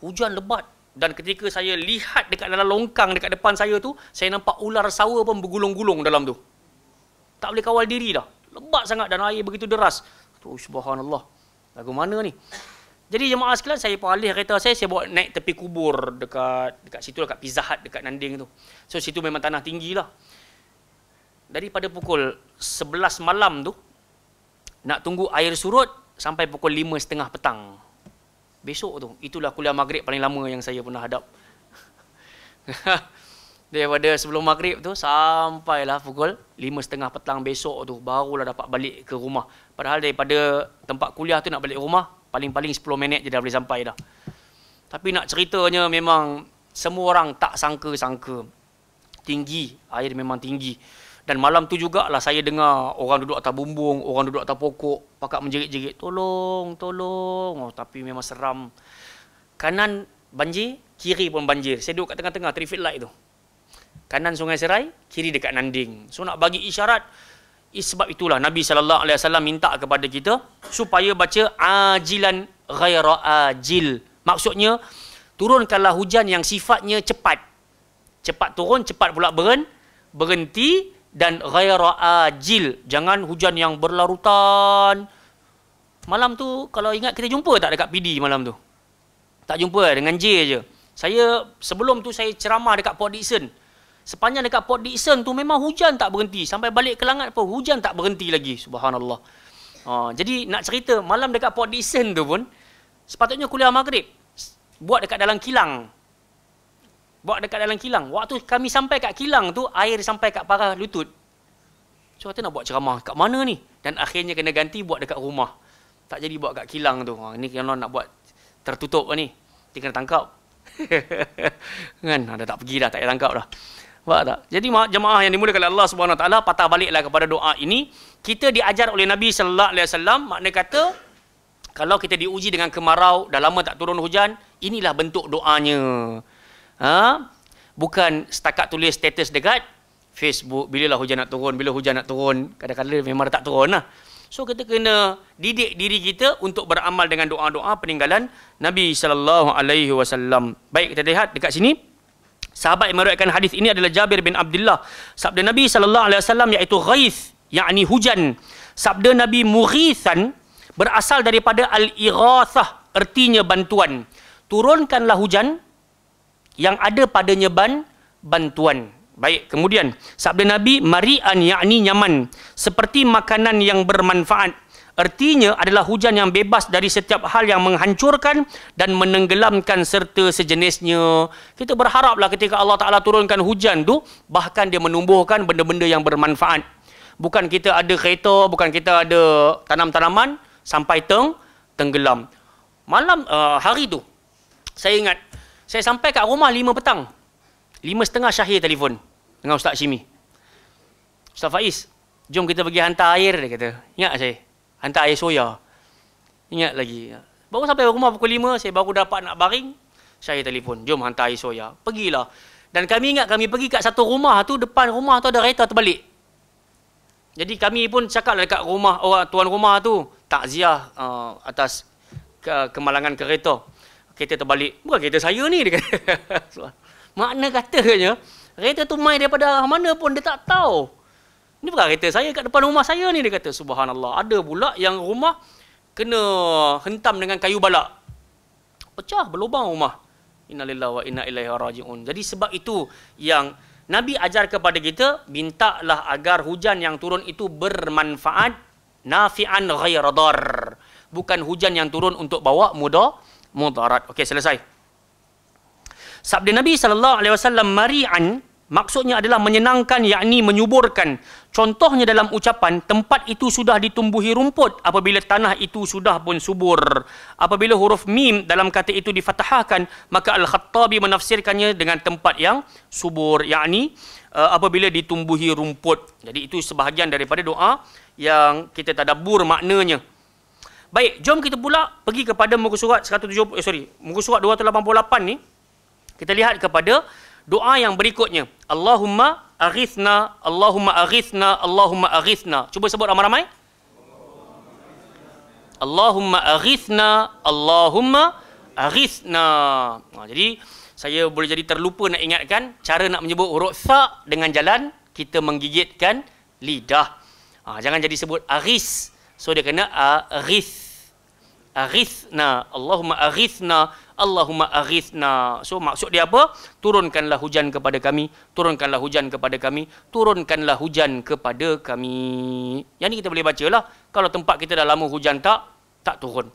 Hujan lebat. Dan ketika saya lihat dekat dalam longkang dekat depan saya tu, saya nampak ular sawa pun bergulung-gulung dalam tu. Tak boleh kawal diri dah. Lebat sangat dan air begitu deras. Subhanallah. Lagu mana ni? Jadi jemaah sekalian, saya pun alih kereta saya bawa naik tepi kubur dekat situ, dekat Pizza Hut dekat Nanding tu. So situ memang tanah tinggi lah. Daripada pukul 11 malam tu, nak tunggu air surut sampai pukul 5.30 petang. Besok tu, itulah kuliah maghrib paling lama yang saya pernah hadap. Daripada sebelum maghrib tu sampailah pukul 5.30 petang besok tu, barulah dapat balik ke rumah. Padahal daripada tempat kuliah tu nak balik rumah, paling-paling 10 minit je dah boleh sampai dah. Tapi nak ceritanya memang semua orang tak sangka-sangka. Tinggi, air memang tinggi. Dan malam tu jugalah saya dengar orang duduk atas bumbung, orang duduk atas pokok, pakak menjerit-jerit, tolong, tolong. Oh, tapi memang seram. Kanan banjir, kiri pun banjir. Saya duduk kat tengah-tengah traffic light tu. Kanan Sungai Serai, kiri dekat Nanding. So nak bagi isyarat, sebab itulah Nabi SAW minta kepada kita supaya baca ajilan ghaira ajil. Maksudnya, turunkanlah hujan yang sifatnya cepat. Cepat turun, cepat pula berhenti. Dan ghaira ajil, jangan hujan yang berlarutan. Malam tu kalau ingat kita jumpa tak dekat PD malam tu? Tak jumpa dengan J je. Saya sebelum tu saya ceramah dekat Port Dickson. Sepanjang dekat Port Dickson tu memang hujan tak berhenti, sampai balik ke Langat pun hujan tak berhenti lagi. Subhanallah. Jadi nak cerita malam dekat Port Dickson tu pun sepatutnya kuliah maghrib buat dekat dalam kilang. Waktu kami sampai kat kilang tu, air sampai kat parah lutut. So, kata nak buat ceramah kat mana ni? Dan akhirnya kena ganti buat dekat rumah. Tak jadi buat kat kilang tu. Ini kalau nak buat tertutup ni, dia kena tangkap. Kan? Dah tak pergi dah, tak payah tangkap dah. Faham tak? Jadi jemaah yang dimulakan oleh Allah Subhanahu Wa Taala, patah baliklah kepada doa ini. Kita diajar oleh Nabi sallallahu alaihi wasallam, makna kata kalau kita diuji dengan kemarau, dah lama tak turun hujan, inilah bentuk doanya. Bukan setakat tulis status dekat Facebook, bila hujan nak turun, kadang-kadang memang tak turun lah. So kita kena didik diri kita untuk beramal dengan doa-doa peninggalan Nabi SAW. Baik, kita lihat dekat sini. Sahabat yang meriwayatkan hadis ini adalah Jabir bin Abdullah. Sabda Nabi SAW iaitu ghaith, yakni hujan. Sabda Nabi mughithan berasal daripada al-ighathah, artinya bantuan. Turunkanlah hujan yang ada padanya bantuan. Baik, kemudian sabda Nabi mari'an, yakni nyaman, seperti makanan yang bermanfaat. Artinya adalah hujan yang bebas dari setiap hal yang menghancurkan dan menenggelamkan serta sejenisnya. Kita berharaplah ketika Allah Ta'ala turunkan hujan tu, bahkan dia menumbuhkan benda-benda yang bermanfaat. Bukan kita ada kereta, bukan kita ada tanam-tanaman sampai tenggelam. Malam hari tu, saya ingat, saya sampai kat rumah 5 petang. 5.30 Syahir telefon dengan Ustaz Syimi. Ustaz Faiz, jom kita pergi hantar air, dia kata. Ingat saya? Hantar air soya. Ingat lagi. Baru sampai rumah pukul 5, saya baru dapat nak baring. Syahir telefon, jom hantar air soya. Pergilah. Dan kami ingat kami pergi kat satu rumah tu, depan rumah tu ada kereta terbalik. Jadi kami pun cakap dekat rumah orang tuan rumah tu, takziah atas kemalangan kereta. Kereta terbalik. Bukan kereta saya ni, dia kata. Makna katanya, kereta tu main daripada mana pun dia tak tahu. Ini bukan kereta saya kat depan rumah saya ni, dia kata. Subhanallah. Ada pula yang rumah kena hentam dengan kayu balak. Pecah, berlubang rumah. Innalillahi wa inna ilaihi raji'un. Jadi sebab itu yang Nabi ajar kepada kita, mintalah agar hujan yang turun itu bermanfaat, nafi'an ghaira dar. Bukan hujan yang turun untuk bawa mudarat. Okey, selesai. Sabda Nabi SAW mari'an, Maksudnya adalah menyenangkan, yakni menyuburkan. Contohnya dalam ucapan, tempat itu sudah ditumbuhi rumput apabila tanah itu sudah pun subur. Apabila huruf mim dalam kata itu difathahkan, maka Al-Khattabi menafsirkannya dengan tempat yang subur, yakni apabila ditumbuhi rumput. Jadi itu sebahagian daripada doa yang kita tadabbur maknanya. Baik, jom kita pula pergi kepada muka surat 170, muka surat 288 ni. Kita lihat kepada doa yang berikutnya. Allahumma aghithna, Allahumma aghithna, Allahumma aghithna. Cuba sebut ramai-ramai. Allahumma aghithna, Allahumma aghithna. Jadi saya boleh jadi terlupa nak ingatkan cara nak menyebut huruf tha dengan jalan kita menggigitkan lidah. Jangan jadi sebut aghis. So dia kena aghith. Aghithna, Allahumma aghithna, Allahumma aghithna. So maksud dia apa? Turunkanlah hujan kepada kami, turunkanlah hujan kepada kami, turunkanlah hujan kepada kami. Yang ni kita boleh bacalah. Kalau tempat kita dah lama hujan tak turun.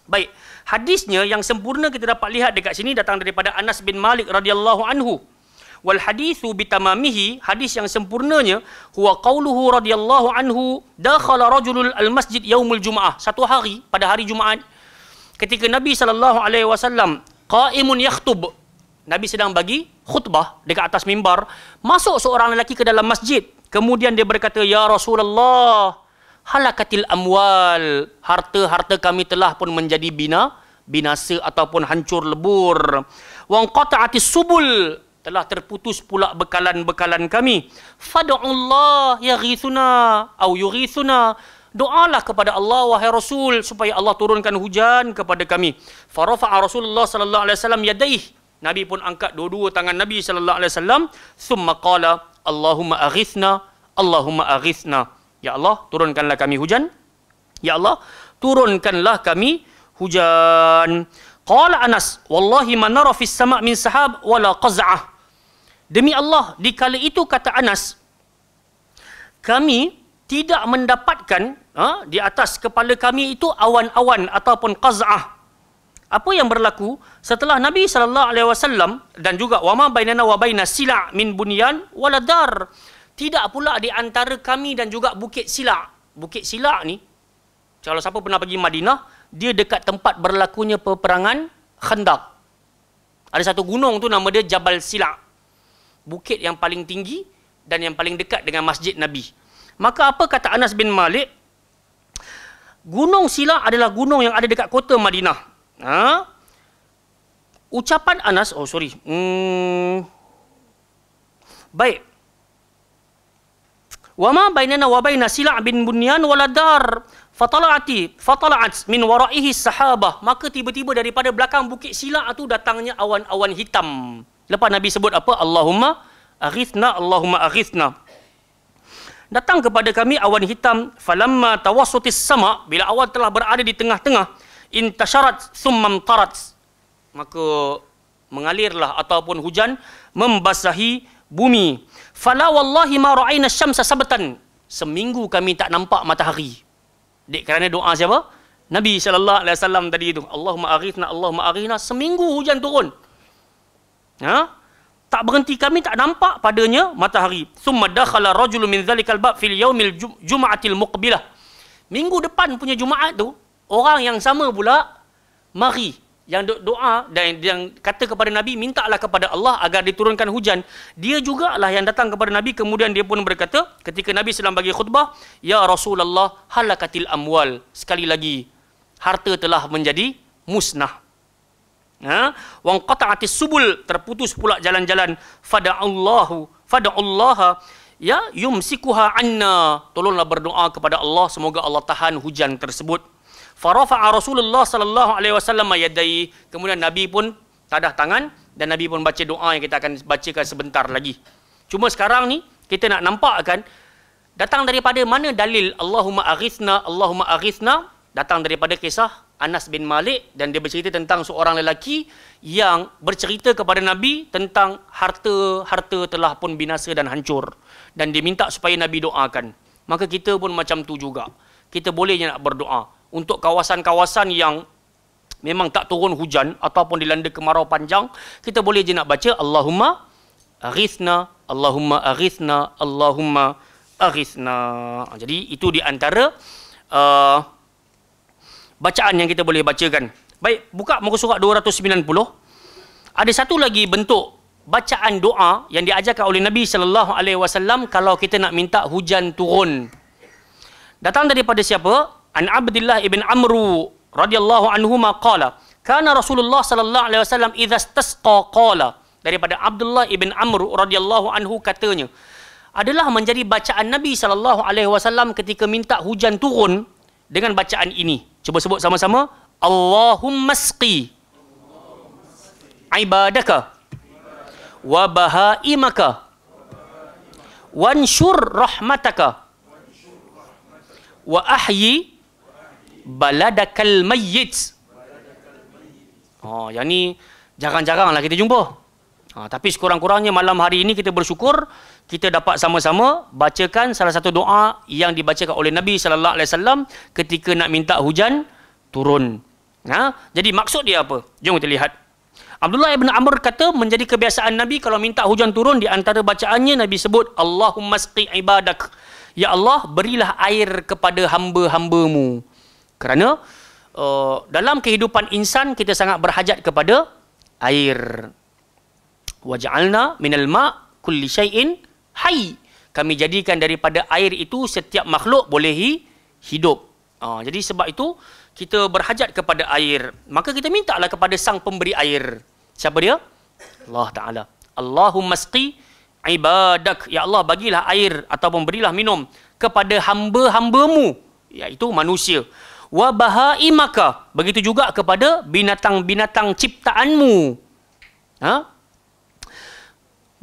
Baik, hadisnya yang sempurna kita dapat lihat dekat sini datang daripada Anas bin Malik radhiyallahu anhu. Wal hadithu bitamamihi, hadis yang sempurnanya huwa qauluhu radhiyallahu anhu, dakhala rajulul al-masjid yaumul jumaah. Satu hari pada hari Jumaat ketika Nabi sallallahu alaihi wasallam qaimun yakhtub, Nabi sedang bagi khutbah dekat atas mimbar, masuk seorang lelaki ke dalam masjid. Kemudian dia berkata, "Ya Rasulullah, halakatil amwal, harta-harta kami telah pun menjadi binasa ataupun hancur lebur. Wa qata'atis subul, telah terputus pula bekalan-bekalan kami. Fad'ullah yaghithuna au yughithuna, doalah kepada Allah wahai Rasul supaya Allah turunkan hujan kepada kami." Farafa'a Rasulullah sallallahu alaihi wasallam yadayhi, Nabi pun angkat dua-dua tangan Nabi sallallahu alaihi wasallam. Thumma qala, Allahumma aghithna, Allahumma aghithna. Ya Allah, turunkanlah kami hujan. Ya Allah, turunkanlah kami hujan. Qala Anas, wallahi ma nara fis sama' min sahab wala qaz'ah. Demi Allah, di kala itu kata Anas, kami tidak mendapatkan di atas kepala kami itu awan-awan ataupun qaz'ah. Apa yang berlaku setelah Nabi sallallahu alaihi wasallam dan juga wama bainana wa baina sila' min bunyan waladar. Tidak pula di antara kami dan juga Bukit Sila'. Bukit Sila' ni, kalau siapa pernah pergi Madinah, dia dekat tempat berlakunya peperangan Khandaq. Ada satu gunung tu nama dia Jabal Sila'. Bukit yang paling tinggi dan yang paling dekat dengan Masjid Nabi. Maka apa kata Anas bin Malik? Gunung Sila' adalah gunung yang ada dekat kota Madinah. Ucapan Anas, baik. Wama bainana wa baina Sila' bin bunyan waladar fatala'at min wara'ihi sahabah. Maka tiba-tiba daripada belakang Bukit Sila' tu datangnya awan-awan hitam. Lepas Nabi sebut apa? Allahumma aghithna, Allahumma aghithna. Datang kepada kami awan hitam. Falamma tawassutis sama', bila awan telah berada di tengah-tengah, intasharat thummam tarat, maka mengalirlah ataupun hujan membasahi bumi. Fala wallahi ma ra'ayna syamsa sabatan, seminggu kami tak nampak matahari. Dek kerana doa siapa? Nabi sallallahu alaihi wasallam tadi itu. Allahumma aghithna, Allahumma aghithna, seminggu hujan turun. Tak berhenti, kami tak nampak padanya matahari. Thumma dakhala rajulun min dzalikal bab fil yaumil jum'atil muqbilah. Minggu depan punya Jumaat tu, orang yang sama pula mari yang doa dan yang kata kepada Nabi, mintalah kepada Allah agar diturunkan hujan. Dia jugalah yang datang kepada Nabi, kemudian dia pun berkata ketika Nabi sedang bagi khutbah, "Ya Rasulullah, halakatil amwal." Sekali lagi, harta telah menjadi musnah. Wa qata'atis subul, terputus pula jalan-jalan. Fada'ullaha ya yumsikuha anna, tolonglah berdoa kepada Allah semoga Allah tahan hujan tersebut. Farafa'a Rasulullah sallallahu alaihi wasallam yadayhi, kemudian Nabi pun tadah tangan dan Nabi pun baca doa yang kita akan bacakan sebentar lagi. Cuma sekarang ni kita nak nampakkan datang daripada mana dalil Allahumma aghithna, Allahumma aghithna? Datang daripada kisah Anas bin Malik, dan dia bercerita tentang seorang lelaki yang bercerita kepada Nabi tentang harta telah pun binasa dan hancur, dan dia minta supaya Nabi doakan. Maka kita pun macam tu juga. Kita boleh je nak berdoa untuk kawasan-kawasan yang memang tak turun hujan ataupun dilanda kemarau panjang. Kita boleh je nak baca Allahumma aghithna, Allahumma aghithna, Allahumma aghithna. Jadi itu di antara bacaan yang kita boleh bacakan. Baik, buka muka surat 290. Ada satu lagi bentuk bacaan doa yang diajarkan oleh Nabi sallallahu alaihi wasallam kalau kita nak minta hujan turun. Datang daripada siapa? An Abdullah ibn Amru radhiyallahu anhu qala, kana Rasulullah sallallahu alaihi wasallam idza istasqa qala. Daripada Abdullah ibn Amr radhiyallahu anhu katanya, adalah menjadi bacaan Nabi sallallahu alaihi wasallam ketika minta hujan turun dengan bacaan ini. Cuba sebut sama-sama. Allahumma sqi ibadaka wa bahaimaka wanshur rahmataka wa ahyi baladakal mayyit. Yang ni jarang-jaranglah kita jumpa. Tapi sekurang-kurangnya malam hari ini kita bersyukur kita dapat sama-sama bacakan salah satu doa yang dibacakan oleh Nabi sallallahu alaihi wasallam ketika nak minta hujan turun. Jadi maksud dia apa? Jom kita lihat. Abdullah ibn Amr kata menjadi kebiasaan Nabi kalau minta hujan turun, di antara bacaannya Nabi sebut Allahumma sqi ibadak. Ya Allah, berilah air kepada hamba-hambamu. Kerana dalam kehidupan insan kita sangat berhajat kepada air. Waj'alna minal ma' kulli syai'in hayy. Kami jadikan daripada air itu setiap makhluk boleh hidup. Jadi sebab itu kita berhajat kepada air. Maka kita mintalah kepada sang pemberi air. Siapa dia? Allah Ta'ala. Allahumma sqi ibadak. Ya Allah, bagilah air ataupun berilah minum kepada hamba-hambamu, iaitu manusia. Wa bahaimaka. Begitu juga kepada binatang-binatang ciptaanmu.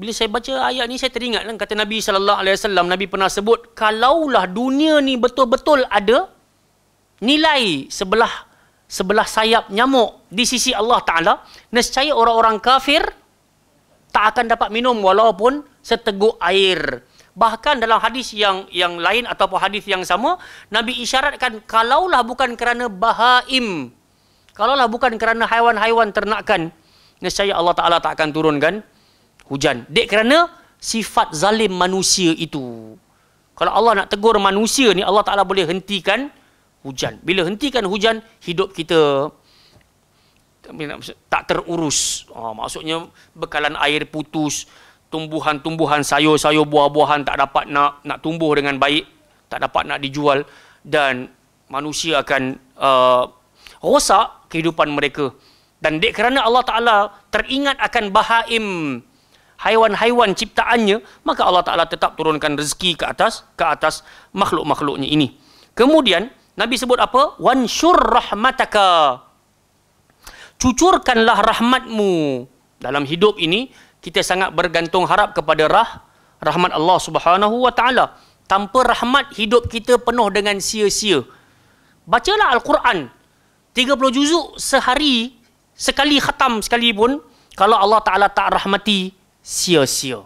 Bila saya baca ayat ni, saya teringat kata Nabi sallallahu alaihi wasallam. Nabi pernah sebut, kalaulah dunia ni betul-betul ada nilai sebelah sayap nyamuk di sisi Allah Ta'ala, nescaya orang-orang kafir tak akan dapat minum walaupun seteguk air. Bahkan dalam hadis yang lain ataupun hadis yang sama, Nabi isyaratkan kalaulah bukan kerana bahaim, kalaulah bukan kerana haiwan-haiwan ternakan, nescaya Allah Ta'ala tak akan turunkan hujan. Dek kerana sifat zalim manusia itu. Kalau Allah nak tegur manusia ni, Allah Ta'ala boleh hentikan hujan. Bila hentikan hujan, hidup kita tak terurus. Maksudnya bekalan air putus, tumbuhan-tumbuhan, sayur-sayur, buah-buahan tak dapat nak tumbuh dengan baik, tak dapat nak dijual, dan manusia akan rosak kehidupan mereka. Dan dek kerana Allah Ta'ala teringat akan bahaim, haiwan-haiwan ciptaannya, maka Allah Ta'ala tetap turunkan rezeki ke atas makhluk-makhluknya ini. Kemudian Nabi sebut apa? Wanshur rahmataka. Cucurkanlah rahmatmu. Dalam hidup ini kita sangat bergantung harap kepada rahmat Allah Subhanahu wa Ta'ala. Tanpa rahmat, hidup kita penuh dengan sia-sia. Bacalah Al-Quran 30 juzuk sehari, sekali khatam sekalipun, kalau Allah Ta'ala tak rahmati, sia-sia.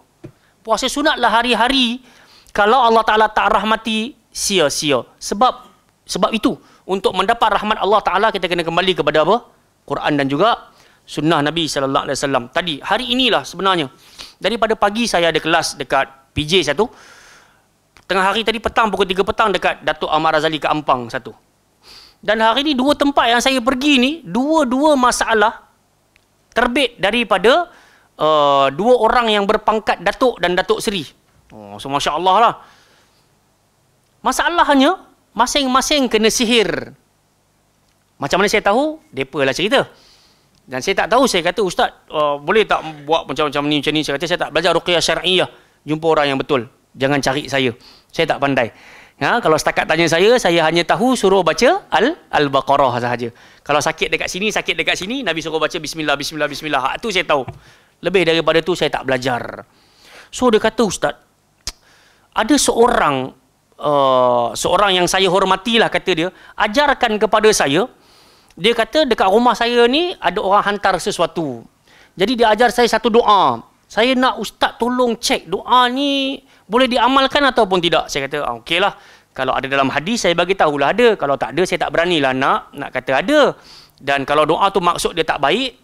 Puasa sunatlah hari-hari, kalau Allah Ta'ala tak rahmati, sia-sia. Sebab itu, untuk mendapat rahmat Allah Ta'ala, kita kena kembali kepada apa? Quran dan juga sunnah Nabi sallallahu alaihi wasallam. Tadi, hari inilah sebenarnya, daripada pagi saya ada kelas dekat PJ satu. Tengah hari tadi petang, pukul 3 petang dekat Datuk Ahmad Razali ke Ampang satu. Dan hari ini dua tempat yang saya pergi ni, dua masalah terbit daripada dua orang yang berpangkat Datuk dan Datuk Seri. So Masya Allah lah. Masalahnya, masing-masing kena sihir. Macam mana saya tahu? Mereka lah cerita. Dan saya tak tahu, saya kata, Ustaz, boleh tak buat macam-macam ni, macam ni? Saya kata, saya tak belajar ruqyah syar'iyah. Jumpa orang yang betul. Jangan cari saya. Saya tak pandai. Kalau setakat tanya saya hanya tahu suruh baca Al-Baqarah sahaja. Kalau sakit dekat sini, Nabi suruh baca Bismillah, Bismillah, Bismillah. Itu saya tahu. Lebih daripada tu saya tak belajar. So dia kata, Ustaz, ada seorang yang saya hormatilah, kata dia, ajarkan kepada saya. Dia kata dekat rumah saya ni ada orang hantar sesuatu. Jadi dia ajar saya satu doa. Saya nak Ustaz tolong cek doa ni boleh diamalkan ataupun tidak. Saya kata, okeylah. Kalau ada dalam hadis, saya bagi tahulah ada. Kalau tak ada, saya tak beranilah nak kata ada. Dan kalau doa tu maksud dia tak baik,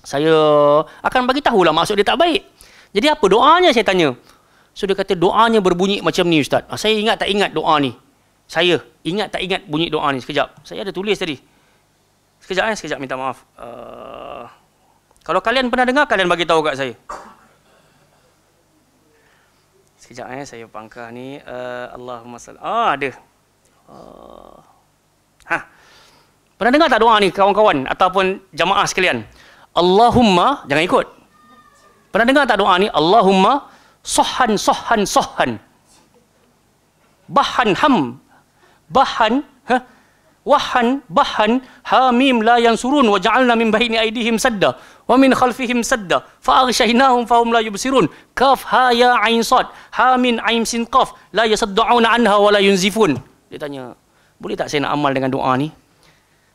saya akan bagi tahulah maksud dia tak baik. Jadi apa doanya, saya tanya. So dia kata doanya berbunyi macam ni Ustaz. Saya ingat tak ingat doa ni? Saya ingat tak ingat bunyi doa ni? Sekejap. Saya ada tulis tadi. Sekejap minta maaf. Kalau kalian pernah dengar, kalian bagi tahu kat saya. Sekejap saya pangkah ni. Allahumma salli. Ada. Pernah dengar tak doa ni kawan-kawan ataupun jamaah sekalian? Allahumma, jangan ikut. Pernah dengar tak doa ni? Allahumma sohan sohan sohan. Bahan ham. Bahan wahan bahan hamim la yansurun wa ja'alna min baini aydihim sadda wa min khalfihim sadda fa aghshaynahum fahum la yubsirun. Kaf ha ya ain sad ha min ain sin qaf la yasaddauna anha wa la yunzifun. Dia tanya, boleh tak saya nak amal dengan doa ni?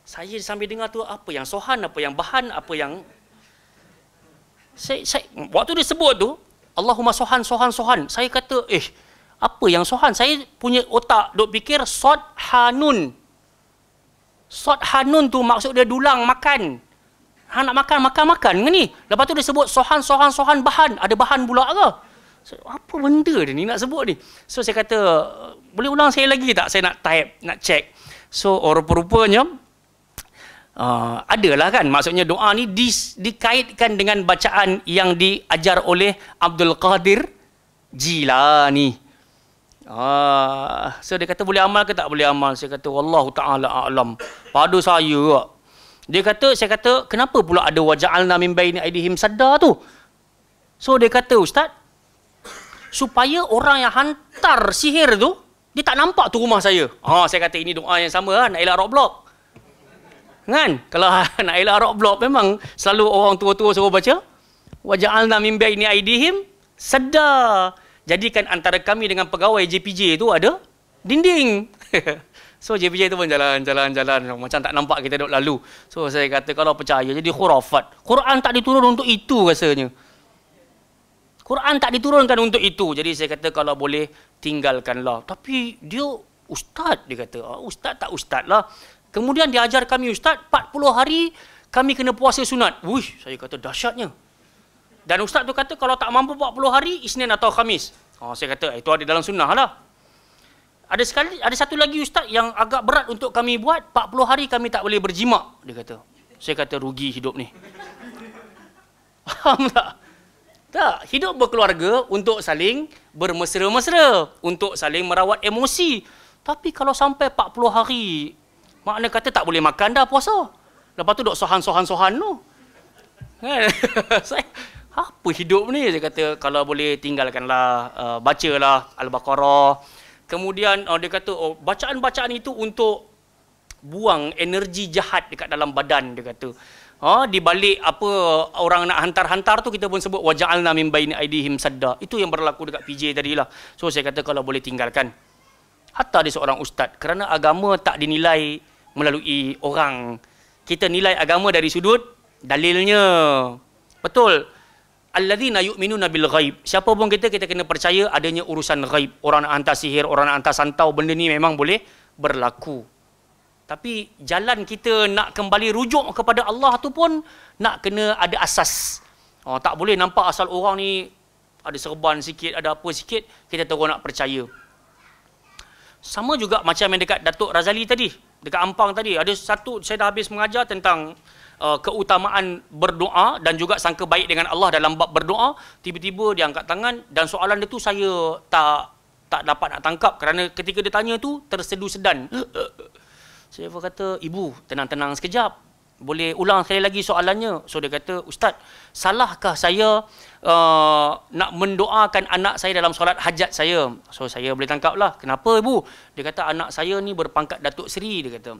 Saya sambil dengar tu, apa yang sohan, apa yang bahan, apa yang saya waktu dia sebut tu Allahumma sohan sohan sohan, saya kata apa yang sohan? Saya punya otak duk fikir sod hanun. Sod hanun tu maksud dia dulang makan. Nak makan kan ni. Lepas tu dia sebut sohan sohan sohan bahan. Ada bahan pula ke? So, apa benda dia ni nak sebut ni? So saya kata, boleh ulang sekali lagi tak? Saya nak type, nak check. So rupa-rupanya adalah kan, maksudnya doa ni dikaitkan dengan bacaan yang diajar oleh Abdul Qadir Jilani. So dia kata boleh amal ke tak boleh amal? Saya kata wallahu ta'ala a'lam. Pada saya. Saya kata kenapa pula ada waja'alna min baini aydihim sadda tu? So dia kata, Ustaz, supaya orang yang hantar sihir tu dia tak nampak tu rumah saya. Saya kata ini doa yang sama nak elak rock block. Kan? Kalau nak elak rock block memang selalu orang tua-tua suruh baca waja'alna min baini aydihim sadda. Jadikan antara kami dengan pegawai JPJ tu ada dinding. So JPJ tu pun jalan. Macam tak nampak kita duduk lalu. So saya kata kalau percaya jadi khurafat. Quran tak diturun untuk itu rasanya. Quran tak diturunkan untuk itu. Jadi saya kata kalau boleh tinggalkanlah. Tapi dia ustaz, dia kata. Ustaz tak ustaz lah. Kemudian dia ajar kami, Ustaz, 40 hari kami kena puasa sunat. Wuih, saya kata dahsyatnya. Dan Ustaz tu kata kalau tak mampu 40 hari, Isnin atau Khamis. Saya kata itu ada dalam sunnah lah. Ada satu lagi Ustaz yang agak berat untuk kami buat, 40 hari kami tak boleh berjimak, dia kata. Saya kata rugi hidup ni. Faham tak? Tak, hidup berkeluarga untuk saling bermesra-mesra, untuk saling merawat emosi. Tapi kalau sampai 40 hari, makna kata tak boleh makan dah puasa. Lepas tu duk sohan-sohan-sohan tu. Apa hidup ni? Saya kata kalau boleh tinggalkanlah, bacalah Al-Baqarah. Kemudian dia kata bacaan-bacaan itu untuk buang energi jahat dekat dalam badan, dia kata. Di balik apa orang nak hantar-hantar tu kita pun sebut waja'alna min baini aydihim sadda. Itu yang berlaku dekat PJ tadilah. So saya kata kalau boleh tinggalkan. Hatta dia seorang ustaz, kerana agama tak dinilai melalui orang. Kita nilai agama dari sudut dalilnya. Betul. Alladzina yu'minuna bil ghaib. Siapa pun kita kena percaya adanya urusan ghaib. Orang nak hantar sihir, orang nak hantar santau, benda ni memang boleh berlaku. Tapi jalan kita nak kembali rujuk kepada Allah tu pun nak kena ada asas. Tak boleh nampak asal orang ni ada serban sikit, ada apa sikit, kita terus nak percaya. Sama juga macam yang dekat Datuk Razali tadi, dekat Ampang tadi. Ada satu, saya dah habis mengajar tentang keutamaan berdoa dan juga sangka baik dengan Allah dalam bab berdoa. Tiba-tiba dia angkat tangan dan soalan dia tu saya tak dapat nak tangkap kerana ketika dia tanya tu tersedu-sedan. Saya kata, ibu tenang-tenang sekejap, boleh ulang sekali lagi soalannya? So dia kata, Ustaz, salahkah saya nak mendoakan anak saya dalam solat hajat saya? So saya boleh tangkap lah, kenapa ibu? Dia kata anak saya ni berpangkat Datuk Seri, dia kata.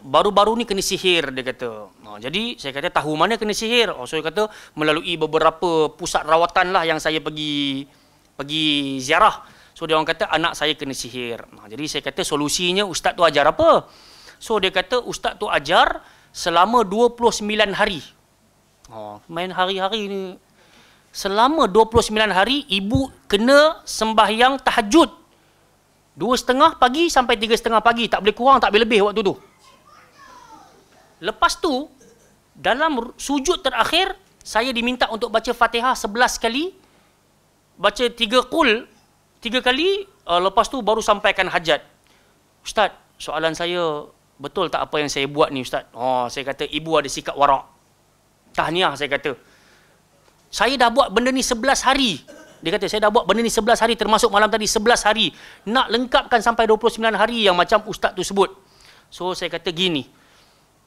Baru-baru ni kena sihir, dia kata. Jadi saya kata tahu mana kena sihir? So dia kata melalui beberapa pusat rawatan lah yang saya pergi ziarah. So dia orang kata anak saya kena sihir. Jadi saya kata solusinya ustaz tu ajar apa? So dia kata ustaz tu ajar selama 29 hari. Main hari-hari ni. Selama 29 hari ibu kena sembahyang tahajud. 2:30 pagi sampai 3:30 pagi. Tak boleh kurang, tak boleh lebih waktu tu. Lepas tu, dalam sujud terakhir, saya diminta untuk baca Fatihah 11 kali, baca 3 qul 3 kali, lepas tu baru sampaikan hajat. Ustaz, soalan saya, betul tak apa yang saya buat ni Ustaz? Oh, saya kata ibu ada sikap warak. Tahniah, saya kata. Saya dah buat benda ni 11 hari. Dia kata, saya dah buat benda ni 11 hari, termasuk malam tadi 11 hari. Nak lengkapkan sampai 29 hari yang macam Ustaz tu sebut. So, saya kata gini.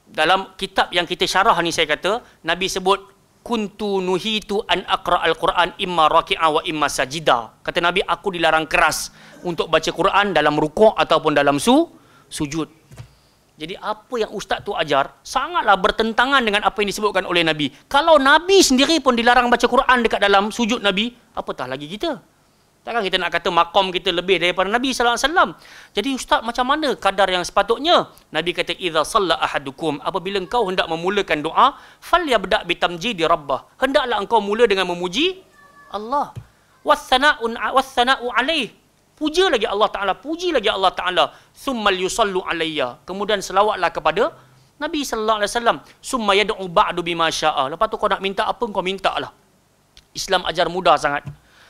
Dalam kitab yang kita syarah ni, saya kata, Nabi sebut, kuntu nuhitu an aqra al-Quran imma raki'a wa imma sajida. Kata Nabi, aku dilarang keras untuk baca Quran dalam rukuk ataupun dalam sujud. Jadi apa yang ustaz tu ajar sangatlah bertentangan dengan apa yang disebutkan oleh Nabi. Kalau Nabi sendiri pun dilarang baca Quran dekat dalam sujud Nabi, apatah lagi kita? Takkan kita nak kata makom kita lebih daripada Nabi sallallahu alaihi wasallam. Jadi ustaz, macam mana kadar yang sepatutnya? Nabi kata, idza shalla ahadukum, apabila engkau hendak memulakan doa, falyabda bitamjidi rabbah, hendaklah engkau mula dengan memuji Allah. Wassana'u alaih, puja lagi Allah Ta'ala, puji lagi Allah Ta'ala. Thumma yusallu alayya, kemudian selawatlah kepada Nabi sallallahu alaihi wasallam. Summa yad'u ba'du bima syaa, lepas tu kau nak minta apa, kau minta lah. Islam ajar mudah sangat.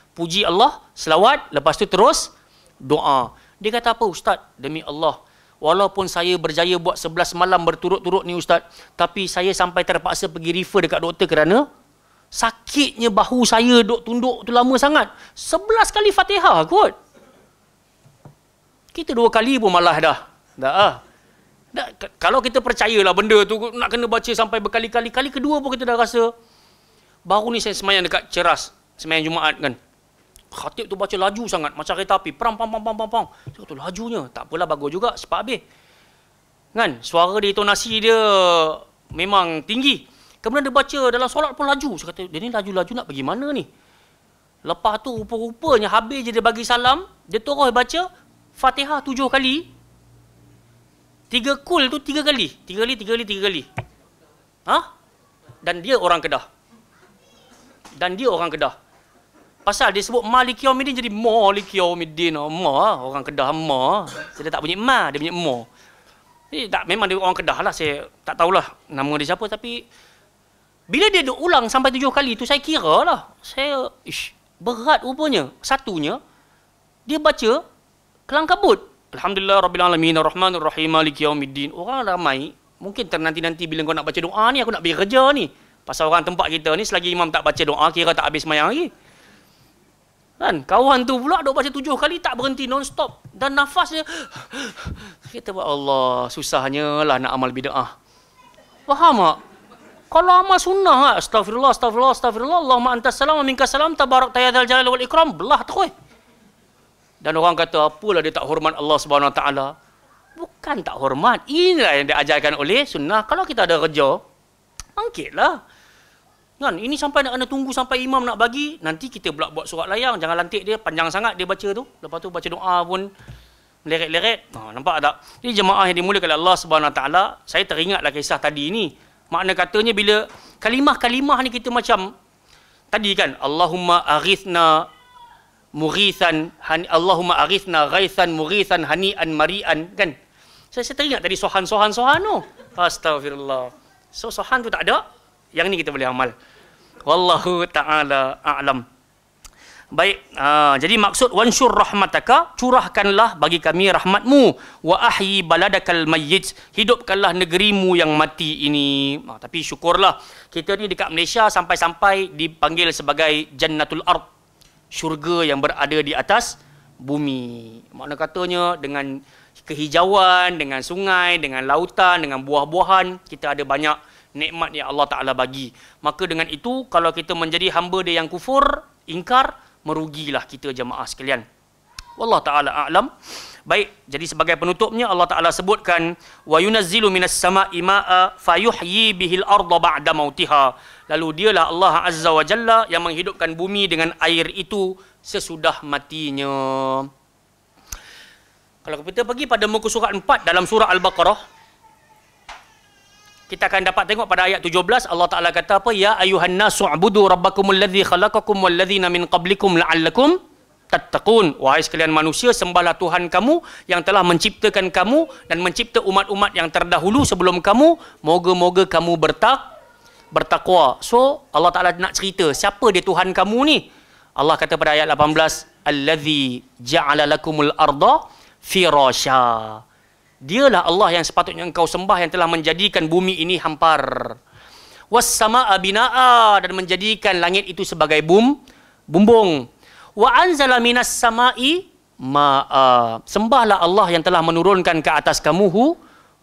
Puji Allah, selawat, lepas tu terus doa. Dia kata apa, ustaz? Demi Allah, walaupun saya berjaya buat 11 malam berturut-turut ni ustaz, tapi saya sampai terpaksa pergi refer dekat doktor kerana sakitnya bahu saya duk tunduk tu lama sangat. 11 kali Fatihah kot. Kita 2 kali pun malah dah. Kalau kita percayalah benda tu nak kena baca sampai berkali-kali, kali kedua pun kita dah rasa. Baru ni saya semayang dekat Ceras, semayang Jumaat kan. Khatib tu baca laju sangat, macam kereta api, pam pam pam pam pam pam. Saya kata lajunya, tak apalah, bagus juga, cepat habis. Kan, suara dia, intonasi dia memang tinggi. Kemudian dia baca dalam solat pun laju. Saya kata, dia ni laju-laju nak pergi mana ni? Lepas tu rupa-rupanya habis je dia bagi salam, dia terus baca Fatihah 7 kali. 3 kul tu 3 kali. 3 kali. Dan dia orang Kedah. Pasal dia sebut Maliki Yaumiddin jadi Maliki Yaumiddin. Orang Kedah Dia tak bunyi ma, dia bunyi mo. Memang dia orang Kedah lah. Saya tak tahulah nama dia siapa, tapi bila dia ulang sampai 7 kali tu, saya kira lah. Berat rupanya. Satunya, dia baca kelang kabut. Alhamdulillah Rabbil Alamin Ar-Rahmanir Rahim Maliki Yaumiddin. Orang ramai mungkin nanti bila kau nak baca doa ni, aku nak pergi kerja ni. Pasal orang tempat kita ni selagi imam tak baca doa, kira tak habis semayang lagi. Kan? Kawan tu pula duk baca 7 kali tak berhenti non-stop. Dan nafas dia, kita buat Allah, susahnya lah nak amal bid'ah. Faham tak? Kalau amal sunnah, astagfirullah, Allahumma antas salam wa minkas salam, tabarak tayyadal jalal wal ikram, belah terus. Dan orang kata, apalah dia tak hormat Allah Subhanahu Wa Taala. Bukan tak hormat. Inilah yang diajarkan oleh sunnah. Kalau kita ada kerja, bangkitlah. Kan? Ini sampai nak kena tunggu sampai imam nak bagi, nanti kita pula buat surat layang. Jangan lantik dia, panjang sangat dia baca tu. Lepas tu baca doa pun meleret-leret. Nampak tak? Ini jemaah yang dimuliakan oleh Allah Subhanahu Wa Taala. Saya teringatlah kisah tadi ni. Makna katanya bila kalimah-kalimah ni kita macam tadi kan, Allahumma aghithna mughithan, Allahumma aghithna ghaithan mughithan hani'an mari'an kan. Saya teringat tadi sohan tu. Astagfirullah. So sohan tu tak ada. Yang ni kita boleh amal. Wallahu ta'ala a'lam. Baik, jadi maksud wansyur rahmataka, curahkanlah bagi kami rahmatmu, wa ahyi baladakal mayyit, hidupkanlah negerimu yang mati ini. Tapi syukurlah kita ni dekat Malaysia sampai-sampai dipanggil sebagai Jannatul Ard, syurga yang berada di atas bumi. Makna katanya dengan kehijauan, dengan sungai, dengan lautan, dengan buah-buahan, kita ada banyak nikmat yang Allah Ta'ala bagi. Maka dengan itu, kalau kita menjadi hamba dia yang kufur, ingkar, merugilah kita jemaah sekalian. Wallahu Ta'ala a'lam. Baik, jadi sebagai penutupnya Allah Ta'ala sebutkan, wa yunazzilu minas sama'i ma'a fayuhyi bihil arda ba'da mautiha. Lalu dialah Allah Azza wa Jalla yang menghidupkan bumi dengan air itu sesudah matinya. Kalau kita pergi pada muka surat 4 dalam surah Al-Baqarah, kita akan dapat tengok pada ayat 17, Allah Ta'ala kata apa? Ya ayuhan nasu abudu rabbakumul ladzi khalaqakum wal ladzina min qablikum la'allakum tattaqun. Wahai sekalian manusia, sembahlah Tuhan kamu yang telah menciptakan kamu dan mencipta umat-umat yang terdahulu sebelum kamu. Moga-moga kamu bertakwa. So Allah Ta'ala nak cerita siapa dia Tuhan kamu ni. Allah kata pada ayat 18, allazi ja'ala lakumul arda firasha. Dialah Allah yang sepatutnya engkau sembah, yang telah menjadikan bumi ini hampar. Was samaa binaa, dan menjadikan langit itu sebagai bumbung. Wa anzala minas samai ma'a. Sembahlah Allah yang telah menurunkan ke atas kamu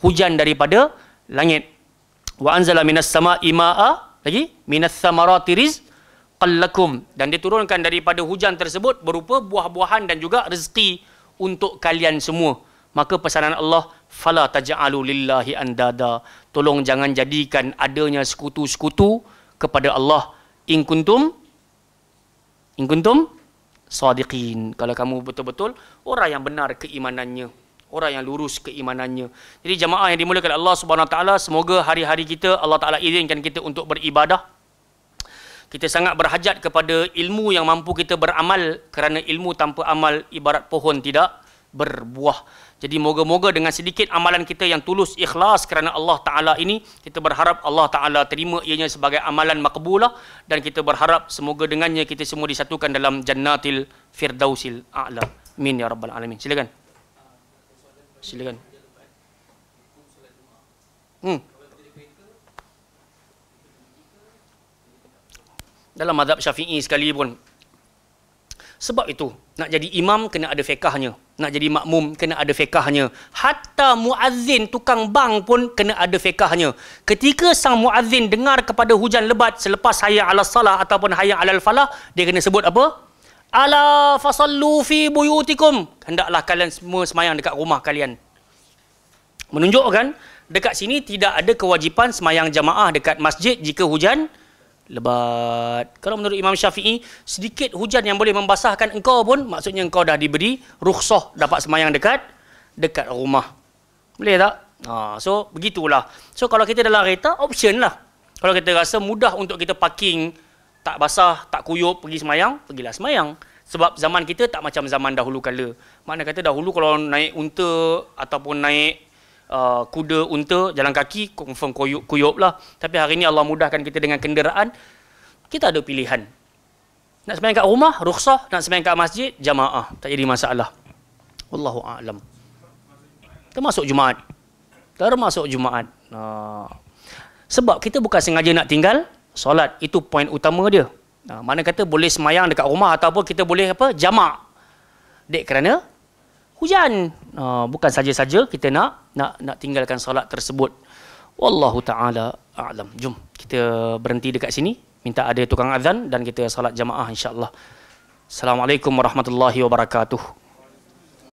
hujan daripada langit. Wa anzala minas samai ma'a, lagi minas samarati rizqan lakum, dan diturunkan daripada hujan tersebut berupa buah-buahan dan juga rezeki untuk kalian semua. Maka pesanan Allah, fala taj'alu lillahi andada, tolong jangan jadikan adanya sekutu-sekutu kepada Allah. In kuntum sadiqin, kalau kamu betul-betul orang yang benar keimanannya, orang yang lurus keimanannya. Jadi jamaah yang dimuliakan Allah Subhanahu Wa Taala, semoga hari-hari kita Allah Taala izinkan kita untuk beribadah. Kita sangat berhajat kepada ilmu yang mampu kita beramal, kerana ilmu tanpa amal ibarat pohon tidak berbuah. Jadi moga-moga dengan sedikit amalan kita yang tulus ikhlas kerana Allah Ta'ala ini, kita berharap Allah Ta'ala terima ianya sebagai amalan makbulah, dan kita berharap semoga dengannya kita semua disatukan dalam jannatil firdausil a'la. Amin ya rabbal alamin. Silakan. Silakan. Dalam mazhab Syafi'i sekalipun. Sebab itu, nak jadi imam kena ada fiqahnya. Nak jadi makmum kena ada fiqahnya. Hatta muazzin tukang bang pun kena ada fiqahnya. Ketika sang muazzin dengar kepada hujan lebat selepas hayya 'alas salah ataupun hayya 'alal falah, dia kena sebut apa? Ala fasallu fi buyutikum. Hendaklah kalian semua semayang dekat rumah kalian. Menunjukkan dekat sini tidak ada kewajipan semayang jamaah dekat masjid jika hujan lebat. Kalau menurut Imam Syafi'i, sedikit hujan yang boleh membasahkan engkau pun, maksudnya engkau dah diberi rukhsah dapat semayang dekat rumah. Boleh tak? So begitulah. So kalau kita dalam kereta, option lah. Kalau kita rasa mudah untuk kita parking, tak basah, tak kuyup, pergi semayang, pergilah semayang. Sebab zaman kita tak macam zaman dahulu kala. Makna kata dahulu kalau naik unta ataupun naik kuda, unta, jalan kaki, confirm kuyup lah. Tapi hari ini Allah mudahkan kita dengan kenderaan. Kita ada pilihan. Nak sembahyang kat rumah, rukhsah. Nak sembahyang kat masjid, jamaah. Tak jadi masalah. Wallahu a'lam. Termasuk Jumaat. Sebab kita bukan sengaja nak tinggal solat. Itu poin utama dia. Mana kata boleh semayang dekat rumah ataupun kita boleh jamak. Dek kerana hujan. Bukan saja-saja kita nak tinggalkan solat tersebut. Wallahu ta'ala a'lam. Jom kita berhenti dekat sini. Minta ada tukang azan dan kita solat jamaah insya-Allah. Assalamualaikum warahmatullahi wabarakatuh.